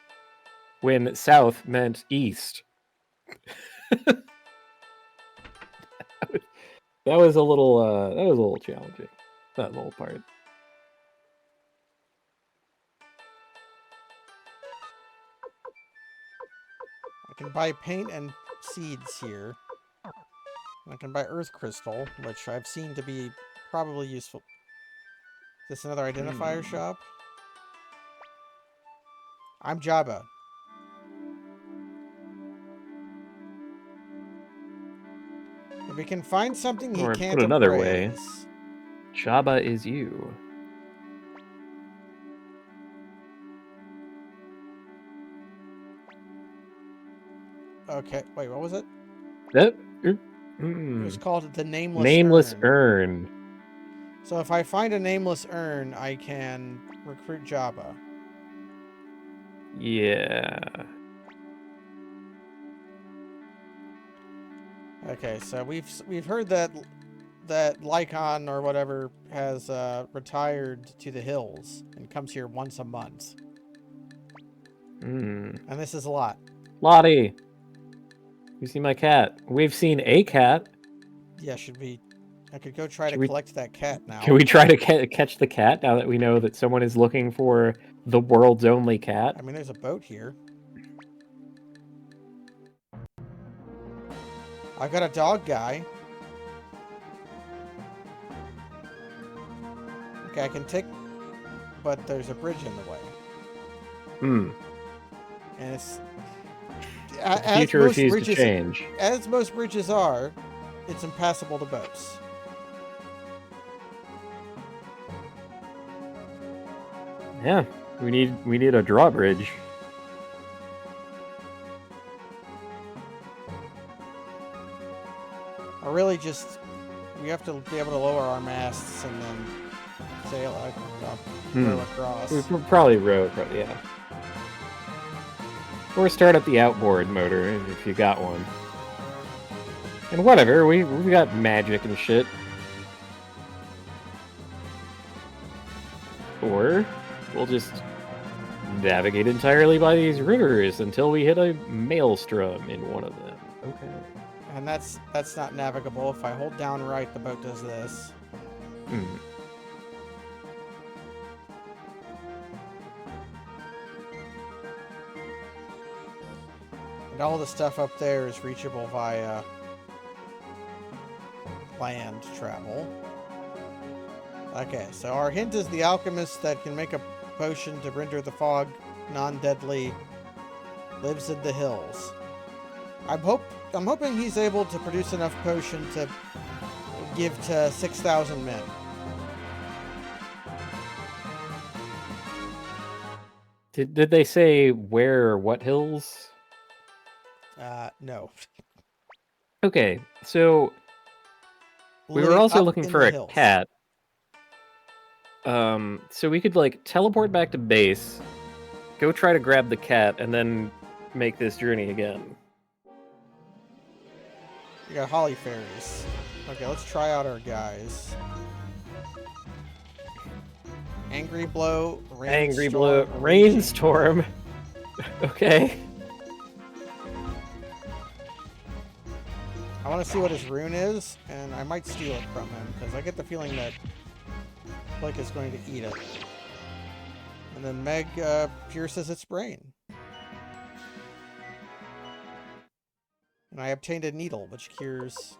when south meant east? that was a little challenging. That little part. I can buy paint and seeds here. I can buy earth crystal, which I've seen to be probably useful. Is this another identifier shop? I'm Jabba. If we can find something he can't put another appraise. way. Jabba is you. Okay, wait, what was it? It was called the Nameless Urn. So if I find a nameless urn, I can recruit Jabba. Yeah. Okay, so we've heard that Lycon or whatever has retired to the hills and comes here once a month. And this is a lot. Lottie, you see my cat? We've seen a cat. Yeah, I could go try to collect that cat now. Can we try to catch the cat now that we know that someone is looking for the world's only cat? I mean, there's a boat here. I got a dog guy. Okay, I can take... But there's a bridge in the way. And it's... The future refused to change. As most bridges are, it's impassable to boats. Yeah, we need a drawbridge. Or really just, we have to be able to lower our masts and then sail row across. We'll probably row, yeah. Or start up the outboard motor if you got one. And whatever, we got magic and shit. Or we'll just navigate entirely by these rivers until we hit a maelstrom in one of them. Okay. And that's not navigable. If I hold down right, the boat does this. Hmm. And all the stuff up there is reachable via land travel. Okay, so our hint is the alchemist that can make a potion to render the fog non-deadly lives in the hills. I'm hoping he's able to produce enough potion to give to 6,000 men. Did they say where or what hills? No. Okay, so we were also looking for a cat. So we could like teleport back to base, go try to grab the cat, and then make this journey again. We got holly fairies. Okay, let's try out our guys. Angry blow, rainstorm. Okay. I want to see what his rune is, and I might steal it from him, because I get the feeling that Blake is going to eat it. And then Meg pierces its brain. And I obtained a needle, which cures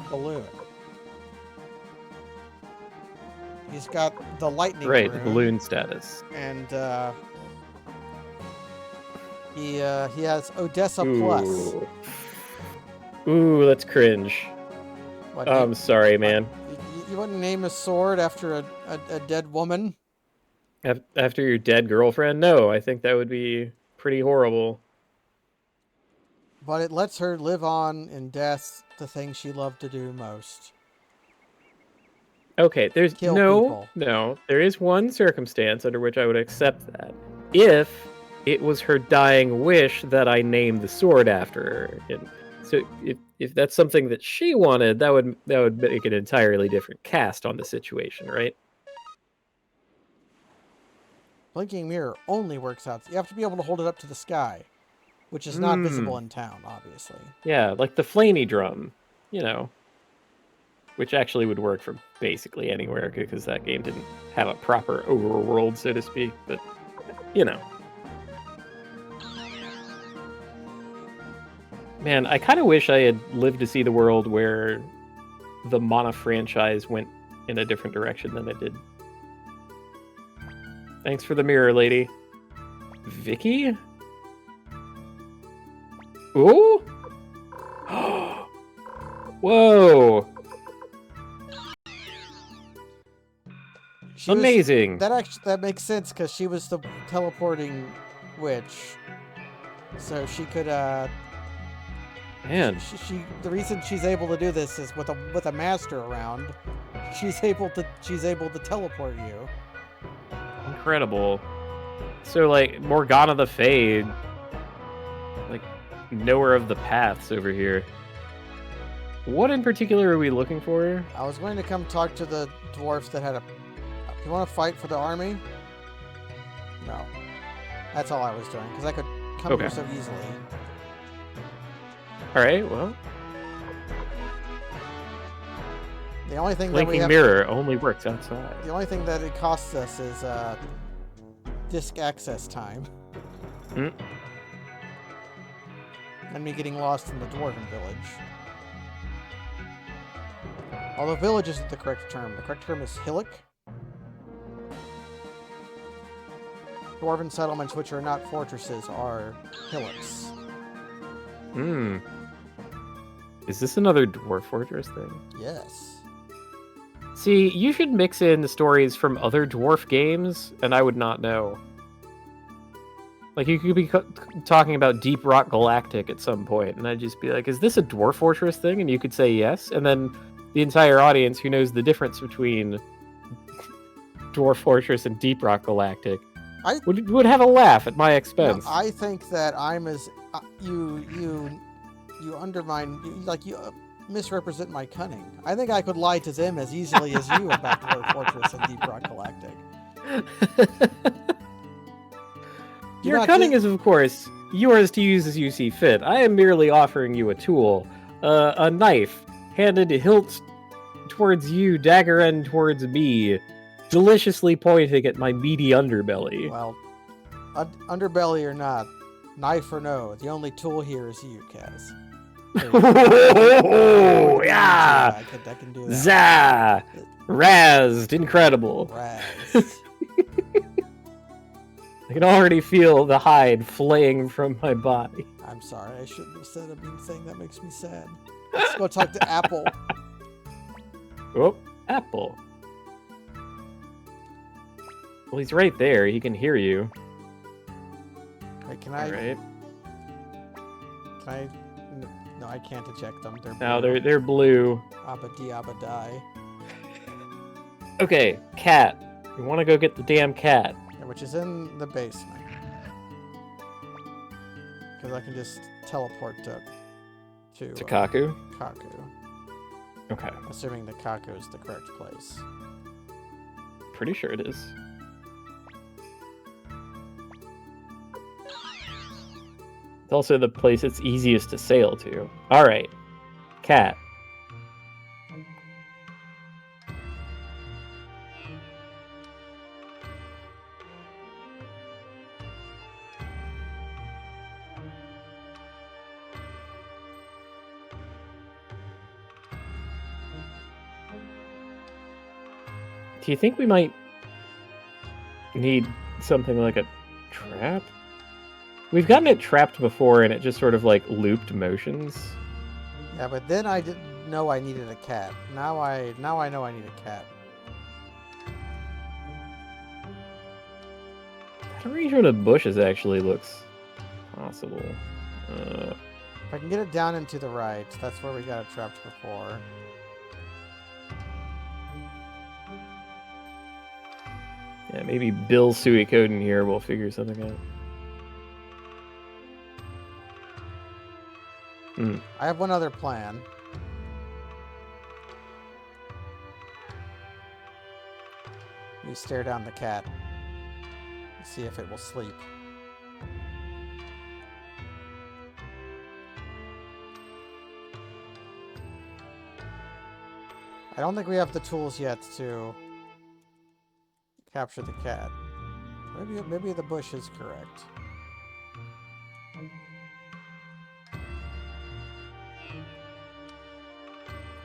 balloon. He's got the lightning rune. The balloon status. And he has Odessa Plus. Ooh, that's cringe. What, I'm sorry, man. You wouldn't name a sword after a dead woman? After your dead girlfriend? No, I think that would be pretty horrible. But it lets her live on in death the thing she loved to do most. Okay, there's Kill people. No. There is one circumstance under which I would accept that. If it was her dying wish that I name the sword after her. And so if that's something that she wanted, that would make an entirely different cast on the situation, right? Blinking mirror only works out. You have to be able to hold it up to the sky, which is not visible in town, obviously. Yeah, like the flamey drum, you know, which actually would work for basically anywhere because that game didn't have a proper overworld, so to speak, but, you know. Man, I kind of wish I had lived to see the world where the Mana franchise went in a different direction than it did. Thanks for the mirror, lady. Vicky? Ooh? Whoa! Amazing! That makes sense because she was the teleporting witch, so she could Man, the reason she's able to do this is with a master around. She's able to teleport you. Incredible. So like Morgana the Fade, like knower of the paths over here. What in particular are we looking for? I was going to come talk to the dwarfs that had you want to fight for the army? No. That's all I was doing because I could come here so easily. All right, well. The only thing Blinking mirror only works outside. The only thing that it costs us is disk access time. And me getting lost in the dwarven village. Although village isn't the correct term. The correct term is hillock. dwarven settlements which are not fortresses are hillocks. Hmm. Is this another dwarf fortress thing? Yes. See, you should mix in the stories from other dwarf games, and I would not know. Like, you could be talking about Deep Rock Galactic at some point, and I'd just be like, is this a dwarf fortress thing? And you could say yes, and then the entire audience who knows the difference between Dwarf Fortress and Deep Rock Galactic would have a laugh at my expense. No, I think that I'm as... you undermine... You misrepresent my cunning. I think I could lie to them as easily as you about Dwarf Fortress and Deep Rock Galactic. Your cunning is, of course, yours to use as you see fit. I am merely offering you a tool, a knife, handed hilt towards you, dagger end towards me, deliciously pointing at my meaty underbelly. Well, underbelly or not, knife or no, the only tool here is you, Kaz. Oh, yeah! I can do that. Zah! Razzed, incredible. Razzed. I can already feel the hide flaying from my body. I'm sorry, I shouldn't have said a mean thing. That makes me sad. Let's go talk to Apple. Oh, Apple. Well, he's right there. He can hear you. Wait, can I? All right. Can I? No, I can't eject them. They're blue. No, they're blue. Abba di abba die. Okay, cat. You want to go get the damn cat? Yeah, which is in the basement. Because I can just teleport to Kaku? Kaku. Okay. Assuming that Kaku is the correct place. Pretty sure it is. It's also the place it's easiest to sail to. Alright. Cat. Do you think we might need something like a trap? We've gotten it trapped before and it just sort of like looped motions. Yeah, but then I didn't know I needed a cat. Now I know I need a cat. That arrangement of bushes actually looks possible. If I can get it down and to the right, that's where we got it trapped before. Yeah, maybe Bill Suikoden here will figure something out. I have one other plan. You stare down the cat. See if it will sleep. I don't think we have the tools yet to capture the cat. Maybe the bush is correct.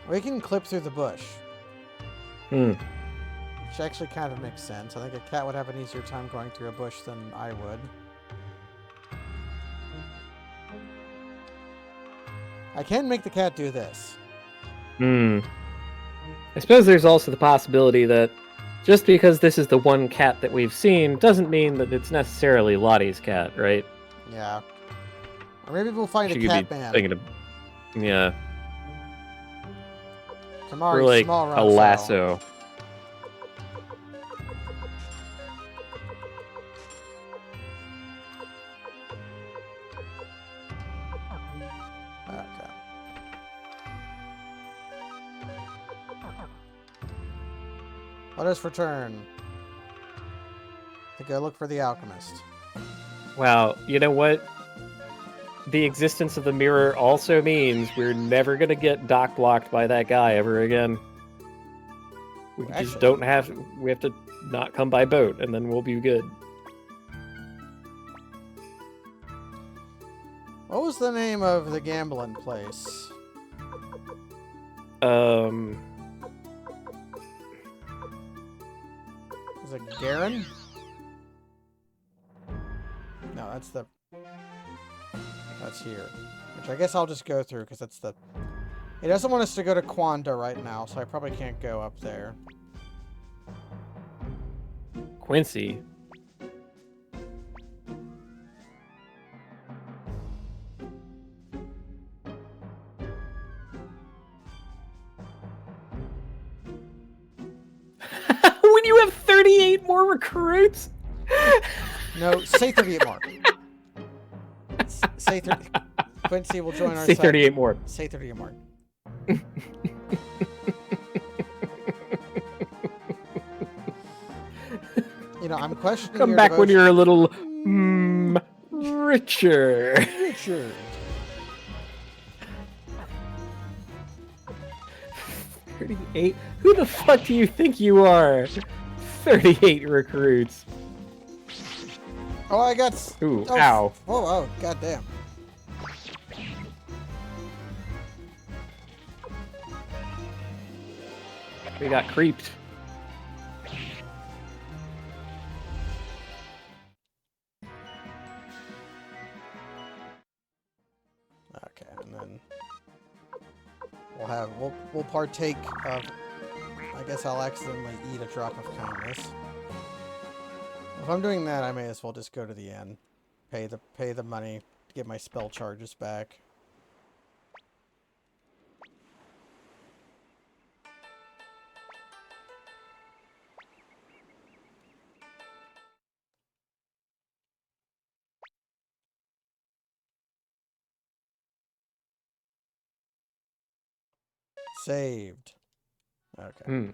We can clip through the bush. Which actually kind of makes sense. I think a cat would have an easier time going through a bush than I would. I can make the cat do this. I suppose there's also the possibility that just because this is the one cat that we've seen doesn't mean that it's necessarily Lottie's cat, right? Yeah. Or maybe we'll find She a could cat man. Thinking of, yeah. Kamari, Or like small a lasso. Okay. Let us return to go look for the alchemist. Wow, you know what? The existence of the mirror also means we're never gonna get dock blocked by that guy ever again. We just don't have. We have to not come by boat, and then we'll be good. What was the name of the gambling place? Is it Garen? that's here. Which I guess I'll just go through, because that's the... He doesn't want us to go to Quanda right now, so I probably can't go up there. Quincy. When you have 38 more recruits? No, say 38 more. Say 30. Quincy will join our Say side. 38 more. Say 38 more. You know, I'm questioning Come your back when devotion. you're a little richer. Richard. 38? Who the fuck do you think you are? 38 recruits. Oh, I got... Ooh, oh, ow. Oh, goddamn. We got creeped. Okay, and then we'll partake of... I guess I'll accidentally eat a drop of kindness. If I'm doing that, I may as well just go to the end. Pay the money to get my spell charges back. Saved. Okay.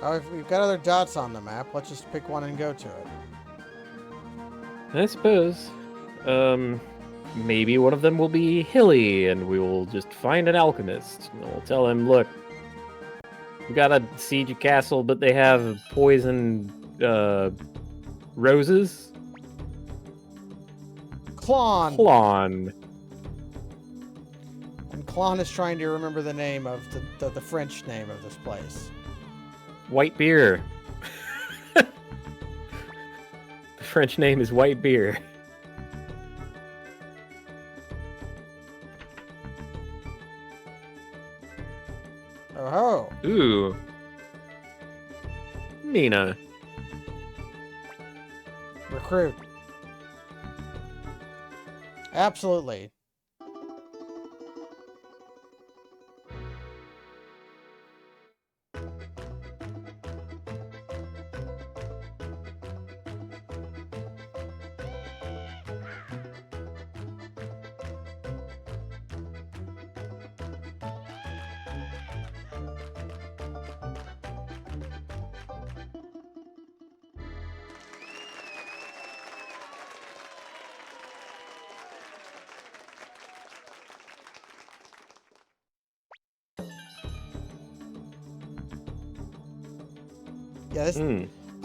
Oh, if we've got other dots on the map, let's just pick one and go to it. I suppose. Maybe one of them will be hilly, and we will just find an alchemist. And we'll tell him, look, we gotta siege a castle, but they have poison, roses? Klon! Klon. And Klon is trying to remember the name of the French name of this place. White beer. The French name is white beer. Oh ho! Ooh. Nina. Recruit. Absolutely. Yeah, this...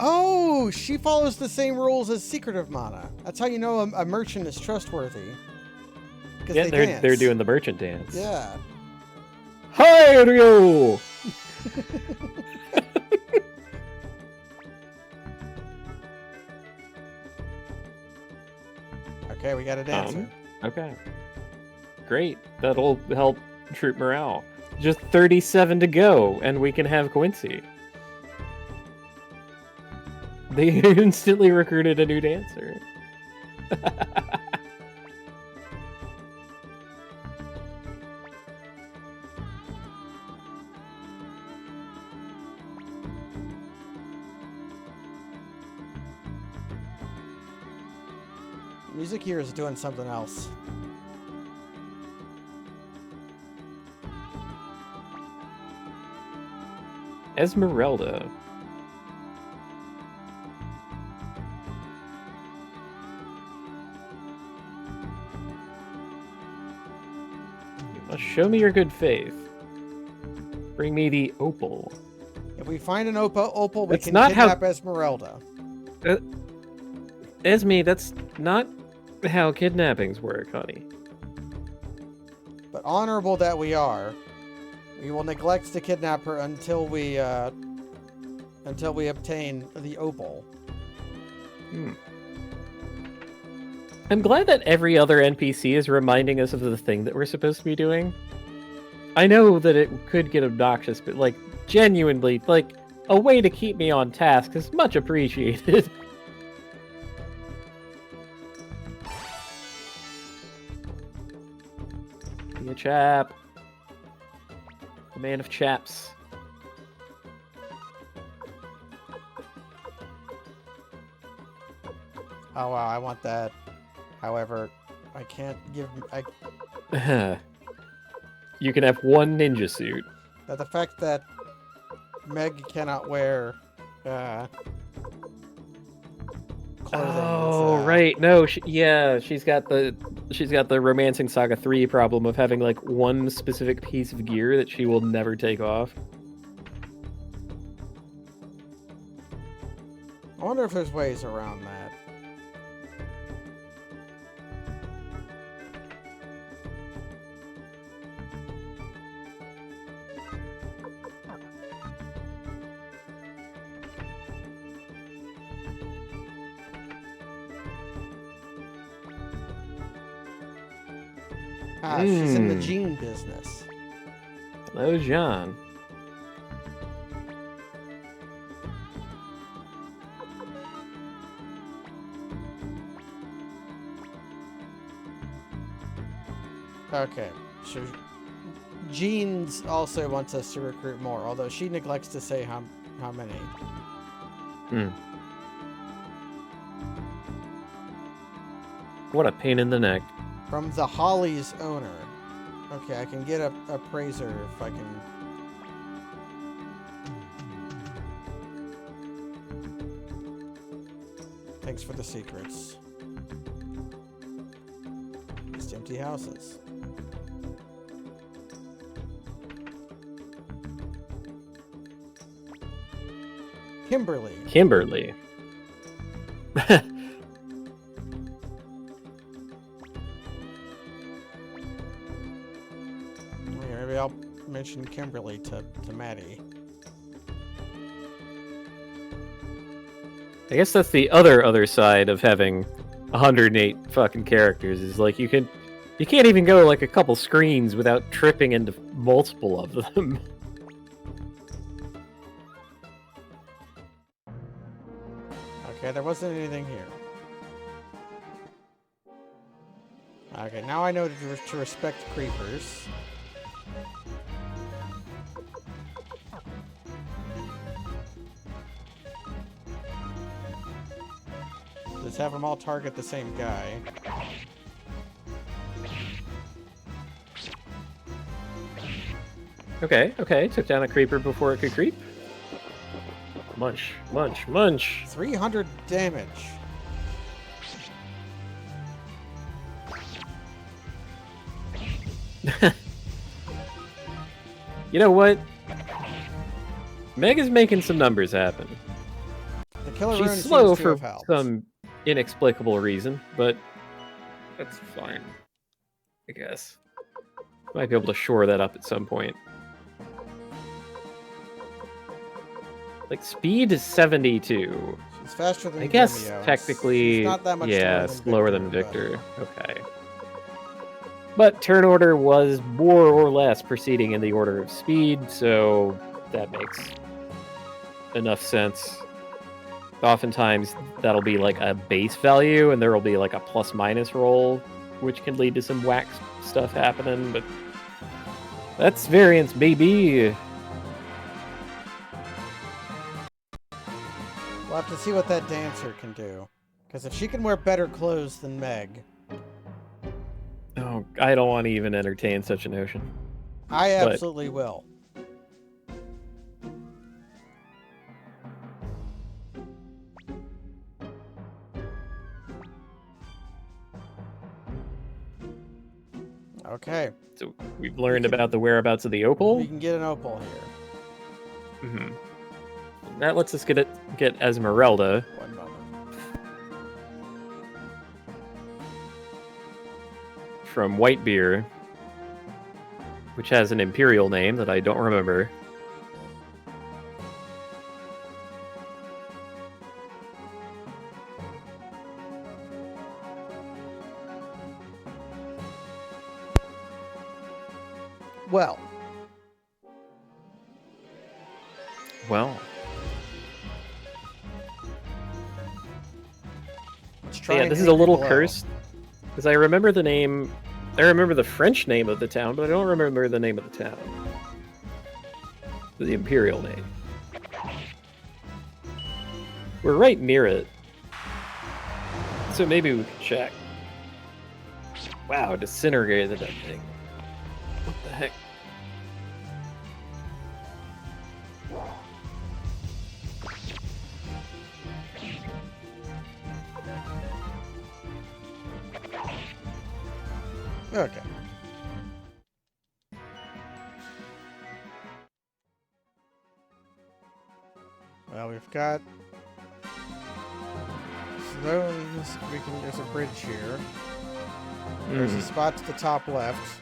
Oh, she follows the same rules as Secretive Mana. That's how you know a merchant is trustworthy. Yeah, they're doing the merchant dance. Yeah. Hi, Ryo! Okay, we got a dancer. Okay. Great. That'll help troop morale. Just 37 to go, and we can have Quincy. They instantly recruited a new dancer. Music here is doing something else. Esmeralda. Show me your good faith. Bring me the opal. If we find an opal, we That's can not kidnap Esmeralda. Esme, that's not how kidnappings work, honey. But honorable that we are, we will neglect to kidnap her until we until we obtain the opal. I'm glad that every other NPC is reminding us of the thing that we're supposed to be doing. I know that it could get obnoxious, but like genuinely, like a way to keep me on task is much appreciated. Be a chap. A man of chaps. Oh wow, I want that. However, I can't give. You can have one ninja suit. The fact that Meg cannot wear clothing. Oh, right. No, she's got the Romancing Saga 3 problem of having like one specific piece of gear that she will never take off. I wonder if there's ways around that. She's in the jean business. Hello, Jean. Okay, so Jeans also wants us to recruit more, although she neglects to say how many. What a pain in the neck. From the Holly's owner. Okay, I can get a appraiser if I can. Thanks for the secrets. Just empty houses. Kimberly. Maybe I'll mention Kimberly to Maddie. I guess that's the other side of having 108 fucking characters, is like you can't even go like a couple screens without tripping into multiple of them. Okay, there wasn't anything here. Okay, now I know to respect creepers. Just have them all target the same guy. Okay. Took down a creeper before it could creep. Munch. 300 damage. You know what? Meg is making some numbers happen. The killer She's slow for some inexplicable reason, but that's fine. I guess. Might be able to shore that up at some point. Like, speed is 72. She's faster than I guess Vimeo. technically, not that much slower than Victor. Okay. But turn order was more or less proceeding in the order of speed, so that makes enough sense. Oftentimes, that'll be like a base value, and there will be like a plus-minus roll, which can lead to some whack stuff happening, but that's variance, baby. We'll have to see what that dancer can do. Because if she can wear better clothes than Meg... Oh, I don't want to even entertain such a notion. I absolutely will. Okay. So we've learned about the whereabouts of the opal. We can get an opal here. Mm-hmm. That lets us get Esmeralda. One moment. From Whitebeer, which has an imperial name that I don't remember. Well. Well. Let's try. Yeah, this is a little cursed. Because I remember the name... I remember the French name of the town, but I don't remember the name of the town. The Imperial name. We're right near it. So maybe we can check. Wow, disintegrated that thing. What the heck? Okay. Well, we've got those. There's a bridge here. There's a spot to the top left.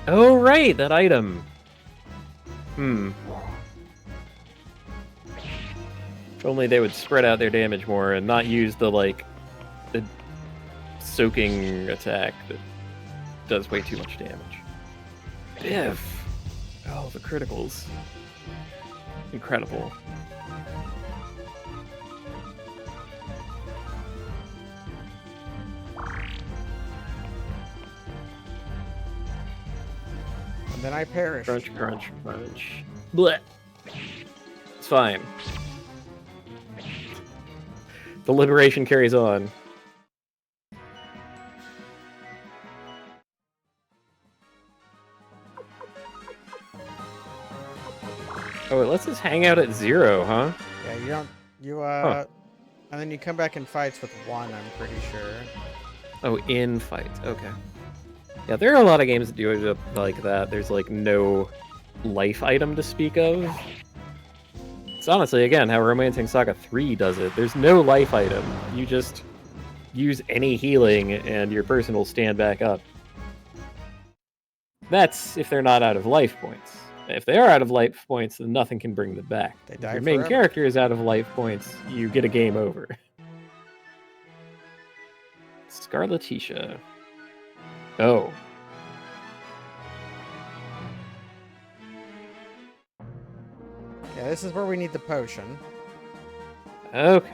Oh, right, that item. If only they would spread out their damage more and not use the, like, the soaking attack that does way too much damage. Biff! Oh, the criticals. Incredible. And then I perish. Crunch, crunch, crunch. Blech. It's fine. The liberation carries on. Oh, it lets us hang out at 0, huh? Yeah, you don't... You, And then you come back in fights with 1, I'm pretty sure. Oh, in fights. Okay. Yeah, there are a lot of games that do it like that. There's, like, no life item to speak of. It's honestly, again, how Romancing Saga 3 does it. There's no life item. You just use any healing, and your person will stand back up. That's if they're not out of life points. If they are out of life points, then nothing can bring them back. They If die your main forever. character is out of life points, you get a game over. Scarlatisha. Oh. Yeah, this is where we need the potion. Okay.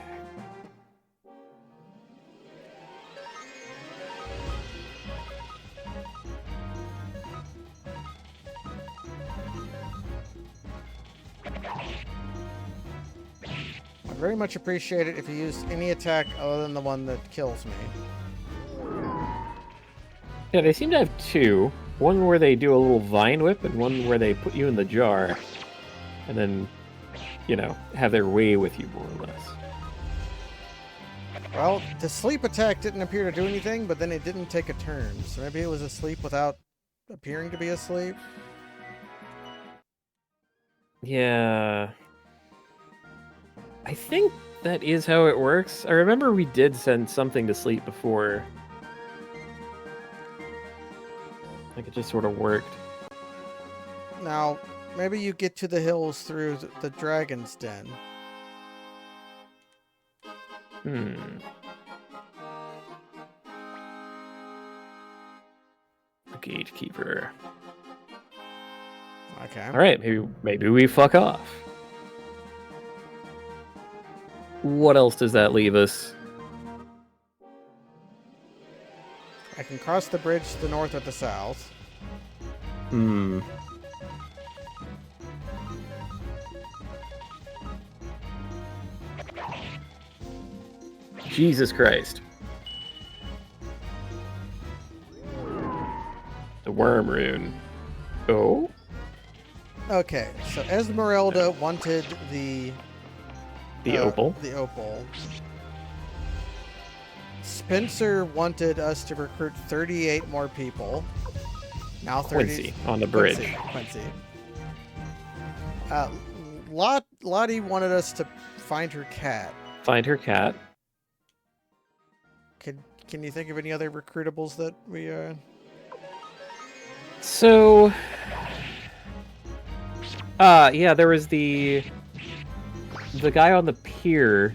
I'd very much appreciate it if you used any attack other than the one that kills me. Yeah, they seem to have 2. One where they do a little vine whip, and one where they put you in the jar. And then, you know, have their way with you, more or less. Well, the sleep attack didn't appear to do anything, but then it didn't take a turn. So maybe it was asleep without appearing to be asleep. Yeah. I think that is how it works. I remember we did send something to sleep before. Like it just sort of worked. Now, maybe you get to the hills through the dragon's den. The gatekeeper. Okay. All right, maybe we fuck off. What else does that leave us? I can cross the bridge to the north or the south. Jesus Christ. The worm rune. Oh? Okay, so Esmeralda wanted the opal. The opal. Spencer wanted us to recruit 38 more people. Now 30. Quincy on the bridge. Quincy. Lottie wanted us to find her cat. Find her cat. Can you think of any other recruitables that we So, yeah, there was the guy on the pier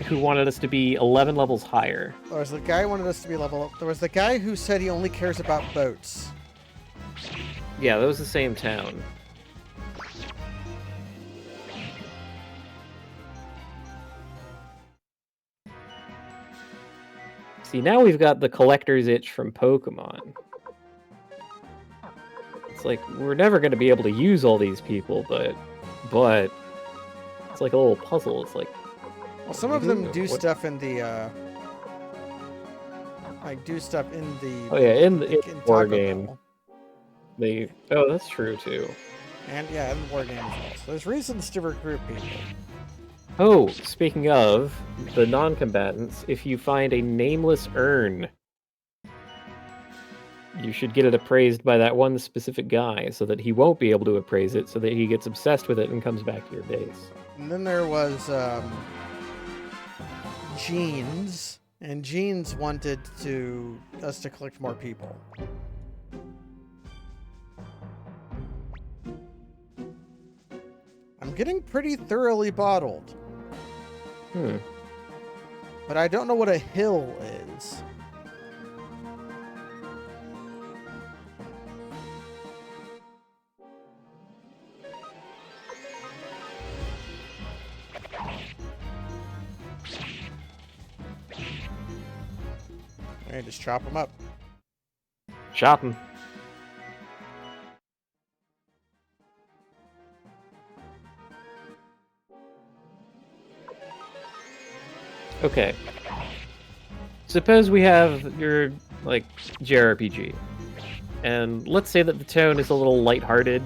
who wanted us to be 11 levels higher. There was the guy who wanted us to be level up. There was the guy who said he only cares about boats. Yeah, that was the same town. See, now we've got the collector's itch from Pokemon. It's like, we're never going to be able to use all these people, but it's like a little puzzle. It's like, well, some of them do stuff in the do stuff in the in war game. Oh, that's true too. And yeah, in the war game as well. So there's reasons to recruit people. Oh, speaking of the non-combatants, if you find a nameless urn, you should get it appraised by that one specific guy so that he won't be able to appraise it, so that he gets obsessed with it and comes back to your base. And then there was Jeans, and Jeans wanted us to collect more people. I'm getting pretty thoroughly bottled. But I don't know what a hill is. Alright, just chop them up. Chop them. Okay. Suppose we have your, like, JRPG. And let's say that the tone is a little lighthearted.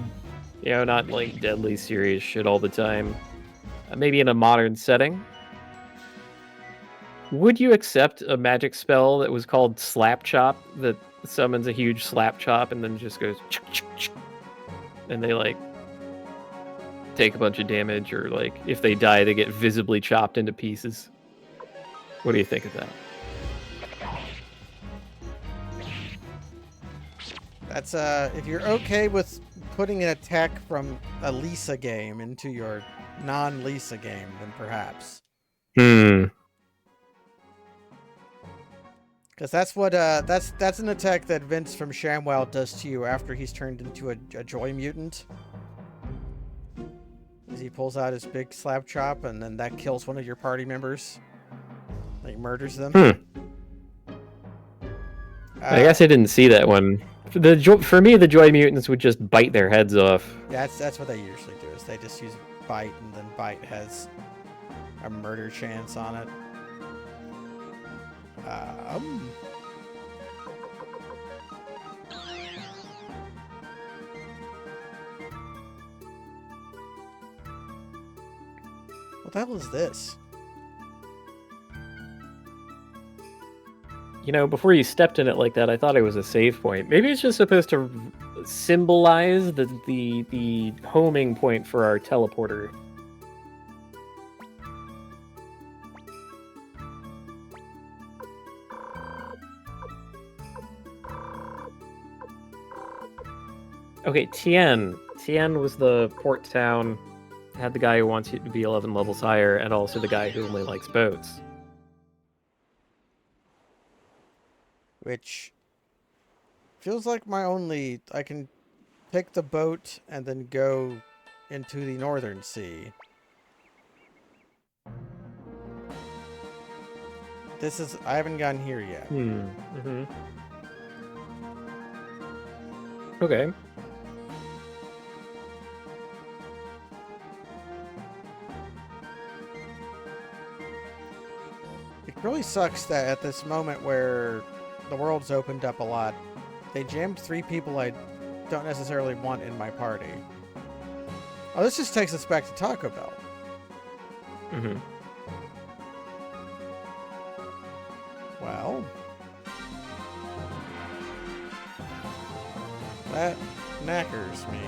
You know, not, like, deadly serious shit all the time. Maybe in a modern setting. Would you accept a magic spell that was called Slap Chop, that summons a huge slap chop and then just goes... and they, like, take a bunch of damage, or, like, if they die, they get visibly chopped into pieces? What do you think of that? That's, if you're okay with putting an attack from a Lisa game into your non-Lisa game, then perhaps. Because that's what, that's an attack that Vince from ShamWow does to you after he's turned into a Joy Mutant. As he pulls out his big slap chop, and then that kills one of your party members. Like, murders them. I guess I didn't see that one. For me, the Joy Mutants would just bite their heads off. Yeah, that's what they usually do, is they just use bite, and then bite has a murder chance on it. What the hell is this? You know, before you stepped in it like that, I thought it was a save point. Maybe it's just supposed to symbolize the homing point for our teleporter. Okay, Tien. Tien was the port town. Had the guy who wants you to be 11 levels higher, and also the guy who only likes boats. Which feels like I can pick the boat and then go into the Northern Sea. I haven't gotten here yet. Okay. It really sucks that at this moment where the world's opened up a lot, they jammed 3 people I don't necessarily want in my party. Oh, this just takes us back to Taco Bell. Well, that knackers me.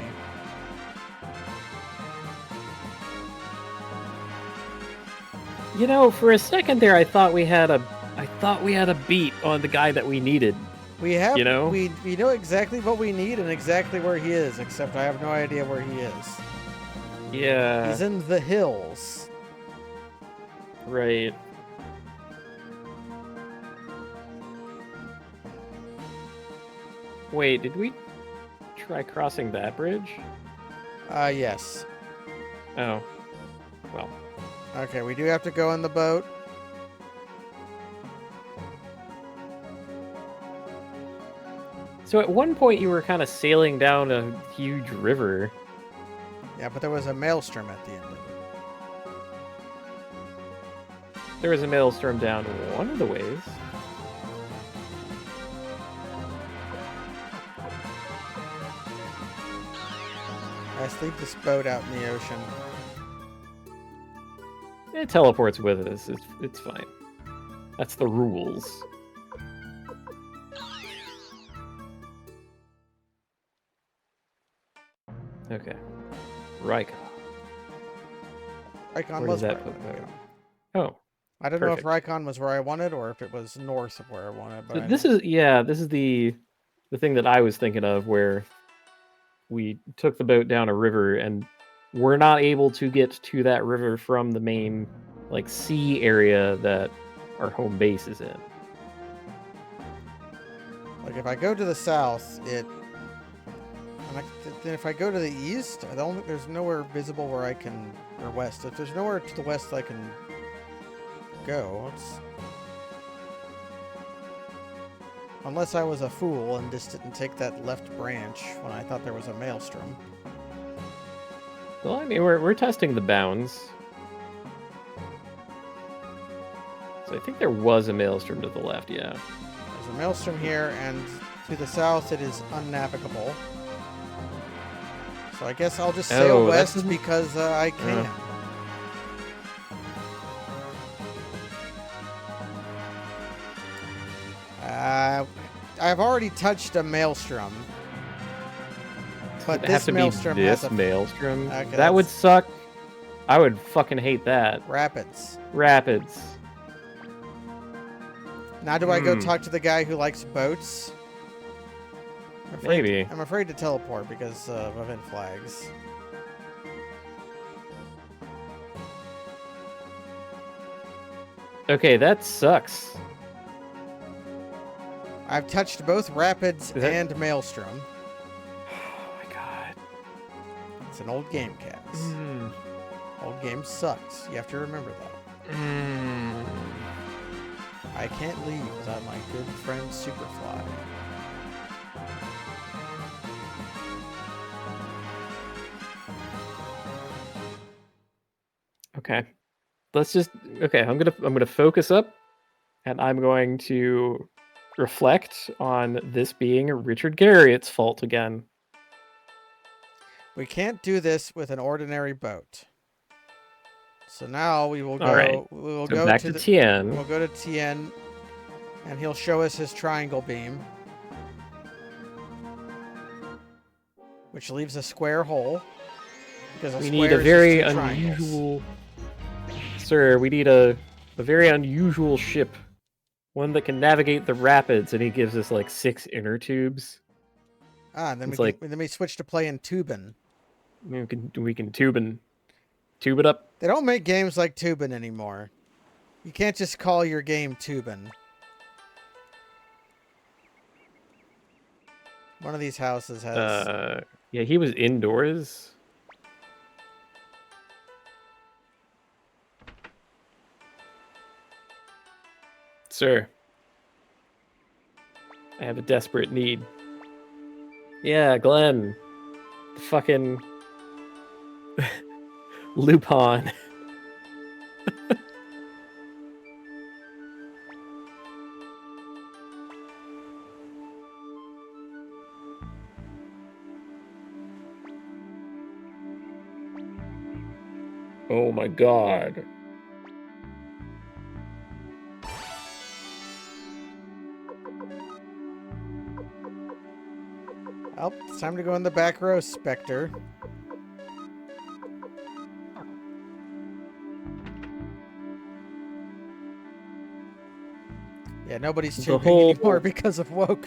You know, for a second there, I thought we had a beat on the guy that we needed. We have, You know? we know exactly what we need and exactly where he is, except I have no idea where he is. Yeah. He's in the hills. Right. Wait, did we try crossing that bridge? Yes. Oh. Well. Okay, we do have to go in the boat. So at one point you were kind of sailing down a huge river. Yeah, but there was a maelstrom at the end of it. There was a maelstrom down one of the ways. Let's leave this boat out in the ocean. It teleports with us. It's fine. That's the rules. Okay. Rika. Rykon Where was does that where I put wanted to that? go. Oh. I don't know if Perfect. Rykon was where I wanted or if it was north of where I wanted. But This is the thing that I was thinking of, where we took the boat down a river and we're not able to get to that river from the main like sea area that our home base is in. like if I go to the south, then if I go to the east, there's nowhere visible where I can, or west. If there's nowhere to the west I can go, unless I was a fool and just didn't take that left branch when I thought there was a maelstrom. Well, I mean, we're testing the bounds. So I think there was a maelstrom to the left, yeah. There's a maelstrom here, and to the south it is unnavigable. So I guess I'll just sail west because I can. I've already touched a maelstrom. But this maelstrom has a maelstrom. Okay, that would suck. I would fucking hate that. Rapids. Now do I go talk to the guy who likes boats? Maybe. I'm afraid to teleport because of event flags. Okay, that sucks. I've touched both rapids and maelstrom. Oh my god. It's an old game, Caps. Old game sucks. You have to remember that. I can't leave without my good friend Superfly. Okay. I'm gonna focus up, and I'm going to reflect on this being Richard Garriott's fault again. We can't do this with an ordinary boat. So now we will go. All right. We will So go back to Tien. We'll go to Tien, and he'll show us his triangle beam, which leaves a square hole. Because We need a very unusual. Sir, we need a very unusual ship. One that can navigate the rapids, and he gives us like 6 inner tubes. And then then we switch to playing Tubin. We can tube it up. They don't make games like Tubin anymore. You can't just call your game Tubin. One of these houses has. Yeah, he was indoors. Sir, I have a desperate need. Yeah, Glenn. The fucking Lupin. Oh my god. Oh, it's time to go in the back row, Spectre. Yeah, Yeah, nobody's tubing anymore because of woke.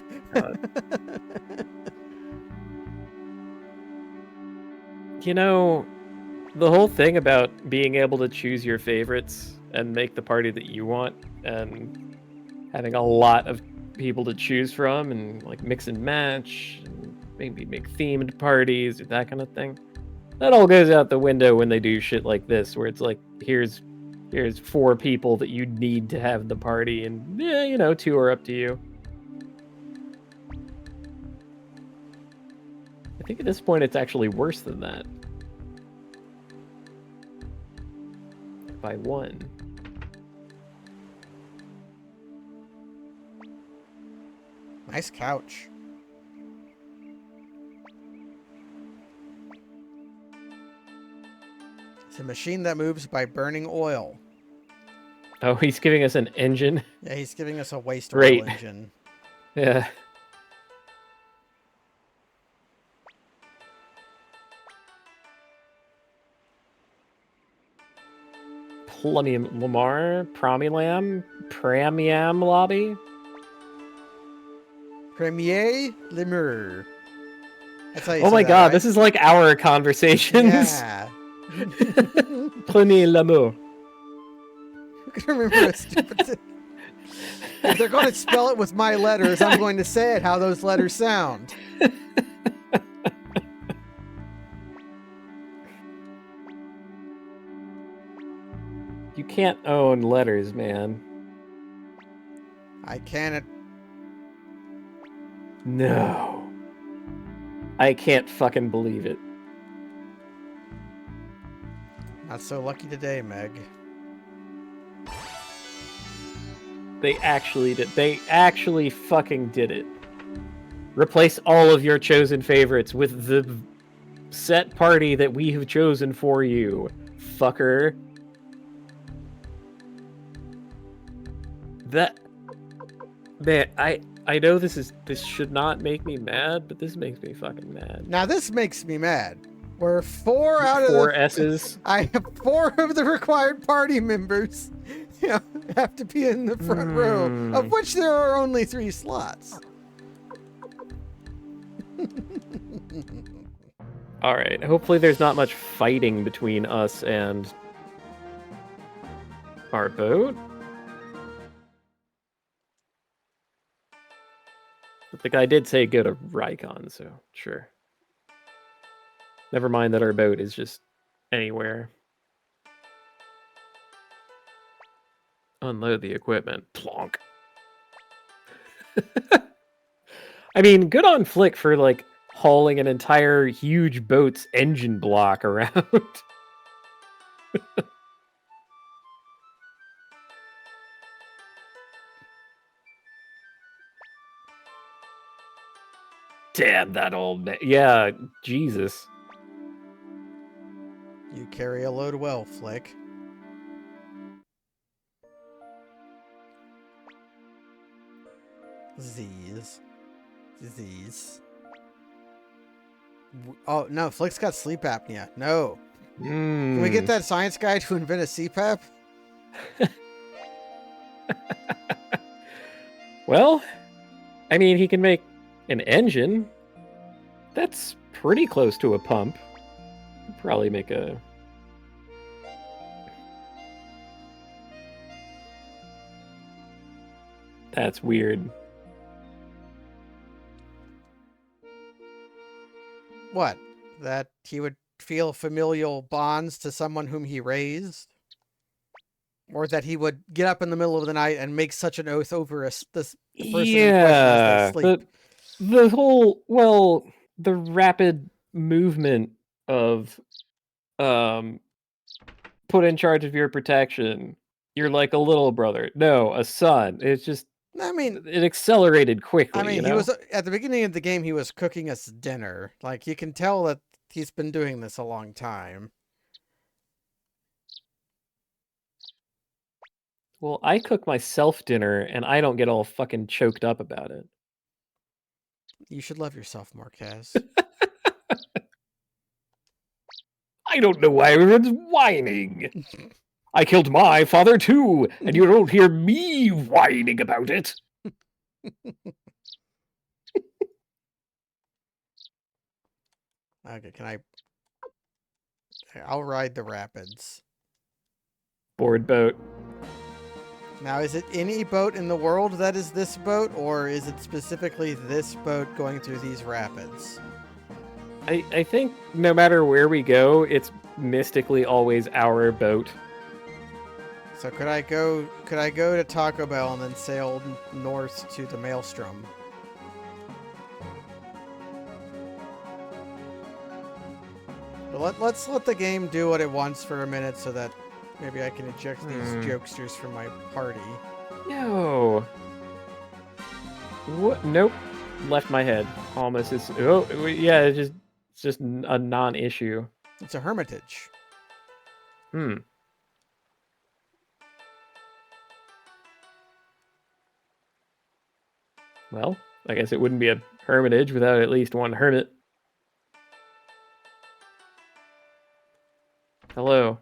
You know, the whole thing about being able to choose your favorites and make the party that you want and having a lot of people to choose from and like mix and match and maybe make themed parties or that kind of thing. That all goes out the window when they do shit like this, where it's like, here's 4 people that you need to have the party, and you know, 2 are up to you. I think at this point it's actually worse than that. By 1. Nice couch. It's a machine that moves by burning oil. Oh, he's giving us an engine? Yeah, he's giving us a waste oil engine. Yeah. Plummy Lamar? Promilam? Premiam Lobby? Premier Lemur. That's how you oh say my that, god, right? This is like our conversations. Yeah. Premier Lemur. Who can remember a stupid thing? If they're going to spell it with my letters, I'm going to say it how those letters sound. You can't own letters, man. I can't. No. I can't fucking believe it. Not so lucky today, Meg. They actually did. They actually fucking did it. Replace all of your chosen favorites with the set party that we have chosen for you, fucker. That... Man, I know this should not make me mad, but this makes me fucking mad. Now this makes me mad. We're 4 out of 4 S's. I have 4 of the required party members. You know, have to be in the front row, of which there are only 3 slots. All right. Hopefully, there's not much fighting between us and our boat. But the guy did say go to Rykon, so sure. Never mind that our boat is just anywhere. Unload the equipment. Plonk. I mean, good on Flick for, like, hauling an entire huge boat's engine block around. Damn, that old man. Yeah, Jesus. You carry a load well, Flick. Z's. Oh, no, Flick's got sleep apnea. No. Can we get that science guy to invent a CPAP? Well, I mean, he can make an engine. That's pretty close to a pump. Probably make a... That's weird. What? That he would feel familial bonds to someone whom he raised? Or that he would get up in the middle of the night and make such an oath over the person in question as they sleep? The whole, well, the rapid movement of put in charge of your protection. You're like a little brother. No, a son. It's just, I mean, it accelerated quickly. I mean, you know? He was at the beginning of the game. He was cooking us dinner. Like, you can tell that he's been doing this a long time. Well, I cook myself dinner, and I don't get all fucking choked up about it. You should love yourself, Marquez. I don't know why everyone's whining. I killed my father too, and you don't hear me whining about it. Okay, I'll ride the rapids. Board boat. Now, is it any boat in the world that is this boat, or is it specifically this boat going through these rapids? I think no matter where we go, it's mystically always our boat. So could I go to Taco Bell and then sail north to the Maelstrom? But let's let the game do what it wants for a minute so that maybe I can eject these jokesters from my party. Yo. What? Nope. Left my head. Almost is. Oh, yeah. It's just a non-issue. It's a hermitage. Well, I guess it wouldn't be a hermitage without at least one hermit. Hello.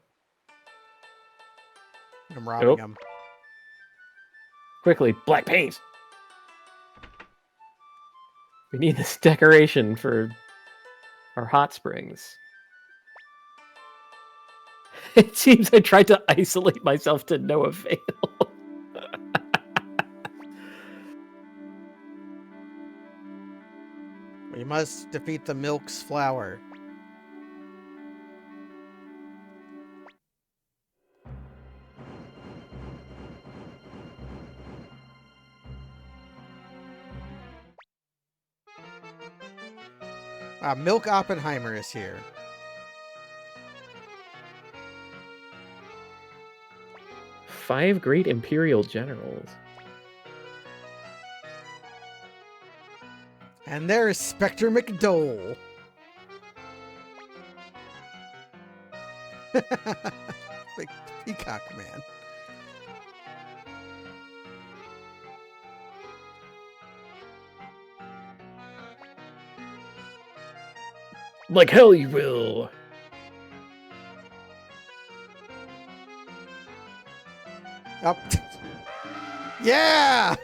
I'm robbing him. Quickly, black paint! We need this decoration for our hot springs. It seems I tried to isolate myself to no avail. We must defeat the Milk's flower. Milk Oppenheimer is here. Five great Imperial generals. And there's Spectre McDole. Big peacock man. Like hell you will. Up. Yeah!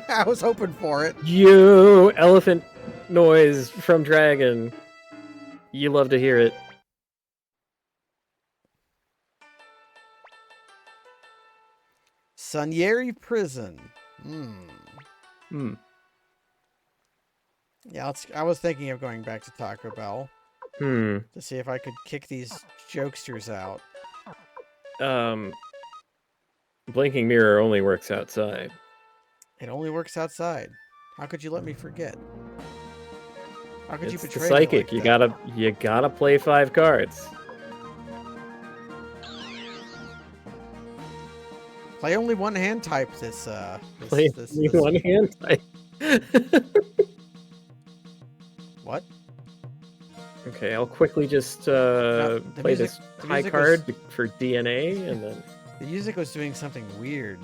I was hoping for it. You elephant noise from Dragon. You love to hear it. Sunieri Prison. Yeah, I was thinking of going back to Taco Bell. To see if I could kick these jokesters out. Blinking mirror only works outside. It only works outside. How could you let me forget? How could you betray the psychic. me like that? You gotta play 5 cards. Play only one hand type this Play only one hand type. What? Okay, I'll quickly just play this high card for DNA, and then... The music was doing something weird.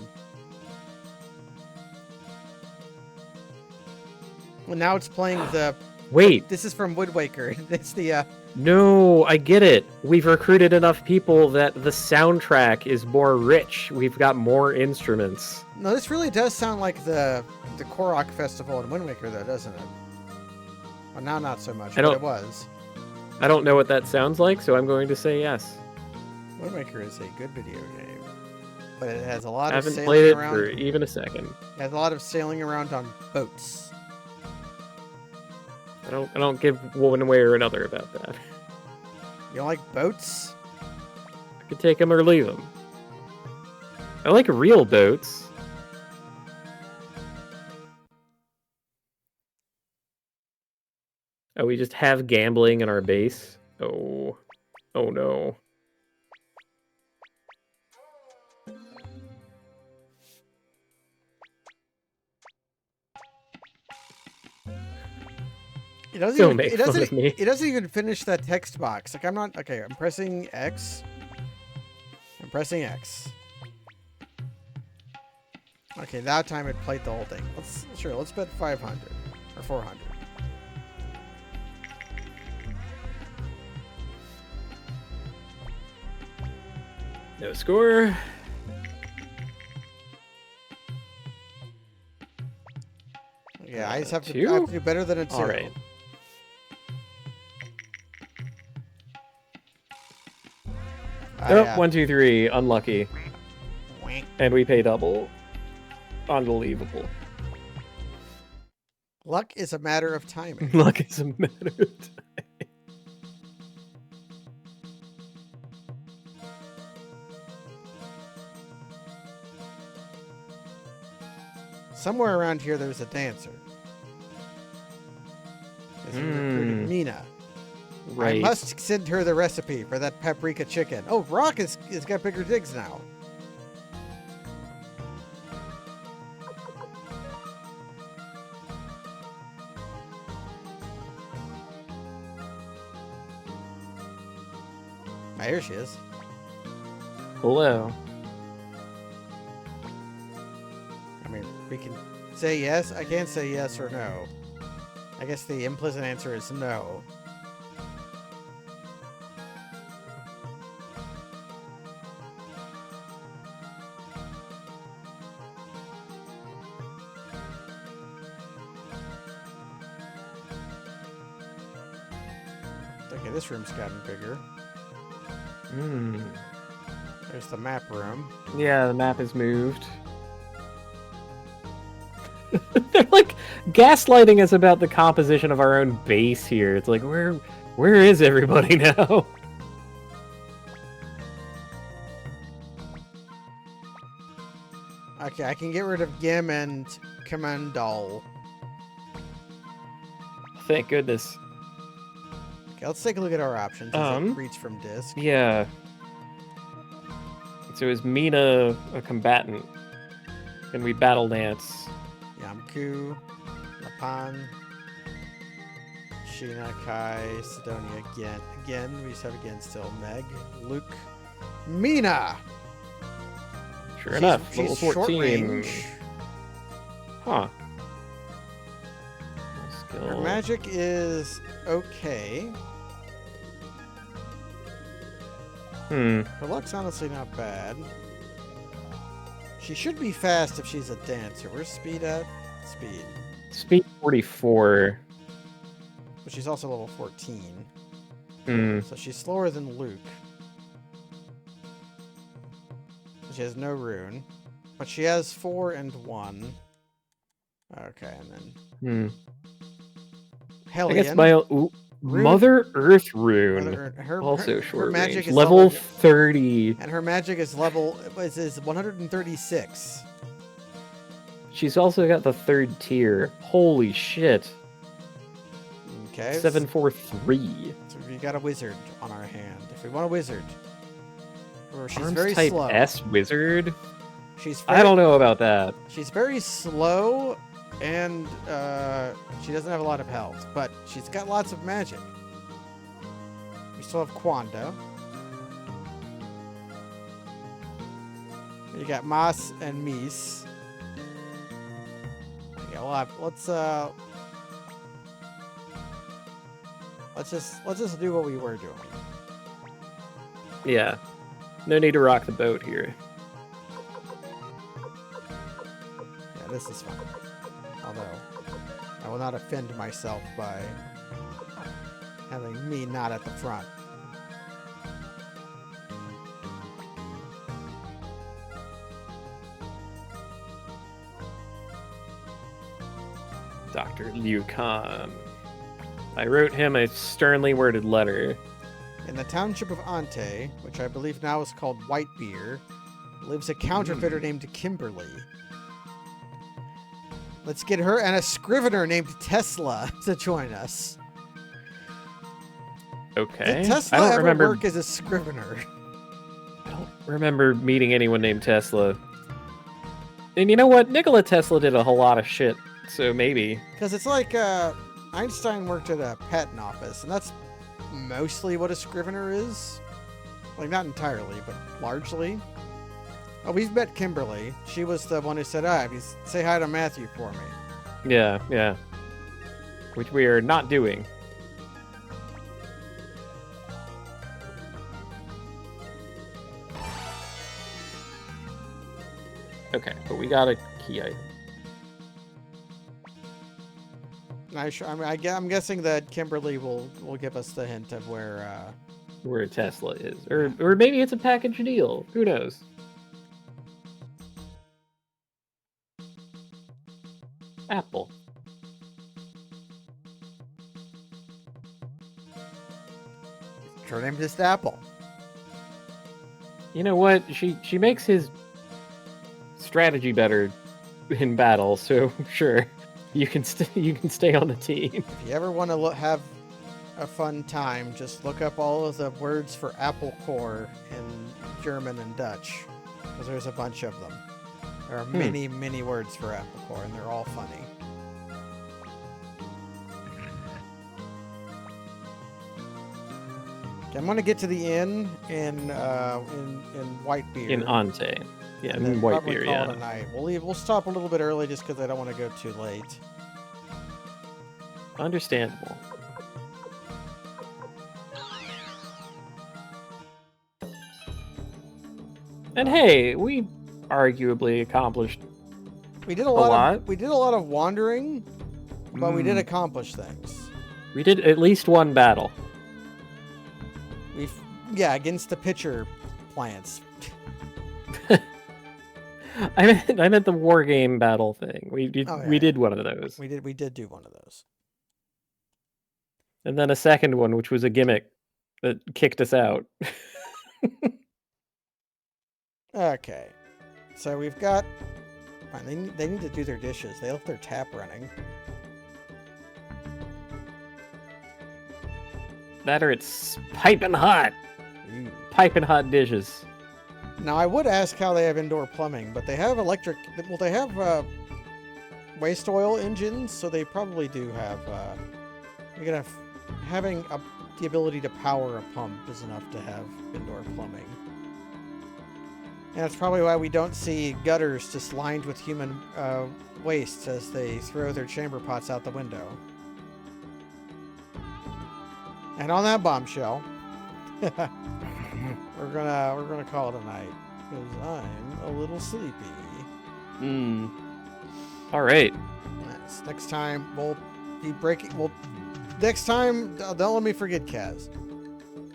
Well, now it's playing the... Wait! This is from Wood Waker. It's the, No, I get it. We've recruited enough people that the soundtrack is more rich. We've got more instruments. No, this really does sound like the Korok Festival in Wind Waker, though, doesn't it? Well, now not so much, but it was. I don't know what that sounds like, so I'm going to say yes. Wind Waker is a good video game. But it has a lot of sailing sailing around. I haven't played it for even a second. It has a lot of sailing around on boats. I don't give one way or another about that. You don't like boats? I could take them or leave them. I like real boats. Oh, we just have gambling in our base? Oh. Oh no. It doesn't even finish that text box. Like, I'm not... Okay, I'm pressing X. I'm pressing X. Okay, that time it played the whole thing. Let's bet 500. Or 400. No score. Yeah, I just have to, two? I have to do better than a 2. All right. Oh, 1, 2, 3. Unlucky. And we pay double. Unbelievable. Luck is a matter of timing. Luck is a matter of time. Somewhere around here, there's a dancer. Is recruiting Mina. Right. I must send her the recipe for that paprika chicken. Oh, Rock has got bigger digs now. Ah, here she is. Hello. I mean, we can say yes. I can't say yes or no. I guess the implicit answer is no. Okay, this room's gotten bigger. There's the map room. Yeah, the map has moved. They're like gaslighting us about the composition of our own base here. It's like, where is everybody now? Okay, I can get rid of Gim and Commandal. Thank goodness. Okay, let's take a look at our options. As it reads from disk. Yeah. So is Mina a combatant? Can we battle dance? Yamku, Lapan, Sheena, Kai, Sidonia again. We just have again still Meg, Luke, Mina. Sure enough, She's level short 14. range. Huh. Her magic is okay. Her luck's honestly not bad. She should be fast if she's a dancer. Where's speed at? Speed. Speed 44. But she's also level 14. So she's slower than Luke. She has no rune. But she has 4 and 1. Okay, and then... Hellion. I guess my... Mother Earth rune. Also short her magic range. is level 30. And her magic is level... is 136. She's also got the 3rd tier. Holy shit. Okay. 743. So we got a wizard on our hand. If we want a wizard... She's Arms very type slow. S wizard? She's I don't know about that. She's very slow, and she doesn't have a lot of health, but she's got lots of magic. We still have Quando. You got Maas and Meese. Yeah, let's just do what we were doing. Yeah. No need to rock the boat here. Yeah, this is fine. Although, I will not offend myself by having me not at the front. Dr. Liu Kang. I wrote him a sternly worded letter. In the township of Ante, which I believe now is called Whitebeer, lives a counterfeiter named Kimberly. Let's get her and a scrivener named Tesla to join us. Okay. Did Tesla ever work as a scrivener? I don't remember meeting anyone named Tesla. And you know what? Nikola Tesla did a whole lot of shit, so maybe. Because it's like Einstein worked at a patent office, and that's mostly what a scrivener is. Like, not entirely, but largely. Oh, we've met Kimberly. She was the one who said, say hi to Matthew for me. Yeah, yeah. Which we are not doing. Okay, but we got a key item. I'm guessing that Kimberly will give us the hint of where Tesla is, or maybe it's a package deal. Who knows? Apple. Her name is just Apple. You know what? She makes his strategy better in battle. So sure, you can stay on the team. If you ever want to have a fun time, just look up all of the words for Apple core in German and Dutch, because there's a bunch of them. There are many words for Apple core, and they're all funny. Okay, I'm gonna get to the inn in Whitebeard. In Ante, yeah, in Whitebeard, yeah. Tonight. We'll stop a little bit early just because I don't want to go too late. Understandable. And hey, we arguably accomplished We did a lot. We did a lot of wandering, but we did accomplish things. We did at least one battle. Against the pitcher plants. I meant the war game battle thing. We did one of those. We did do one of those. And then a second one, which was a gimmick that kicked us out. Okay, so we've got. They need to do their dishes. They left their tap running. That or it's piping hot. Piping hot dishes. Now, I would ask how they have indoor plumbing, but they have electric... Well, they have waste oil engines, so they probably do have... having the ability to power a pump is enough to have indoor plumbing. And that's probably why we don't see gutters just lined with human waste as they throw their chamber pots out the window. And on that bombshell, we're gonna call it a night because I'm a little sleepy. All right. Next time we'll be breaking. Next time, don't let me forget, Kaz.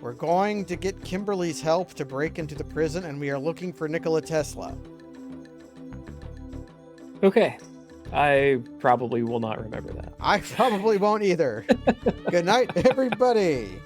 We're going to get Kimberly's help to break into the prison, and we are looking for Nikola Tesla. Okay. I probably will not remember that. I probably won't either. Good night, everybody.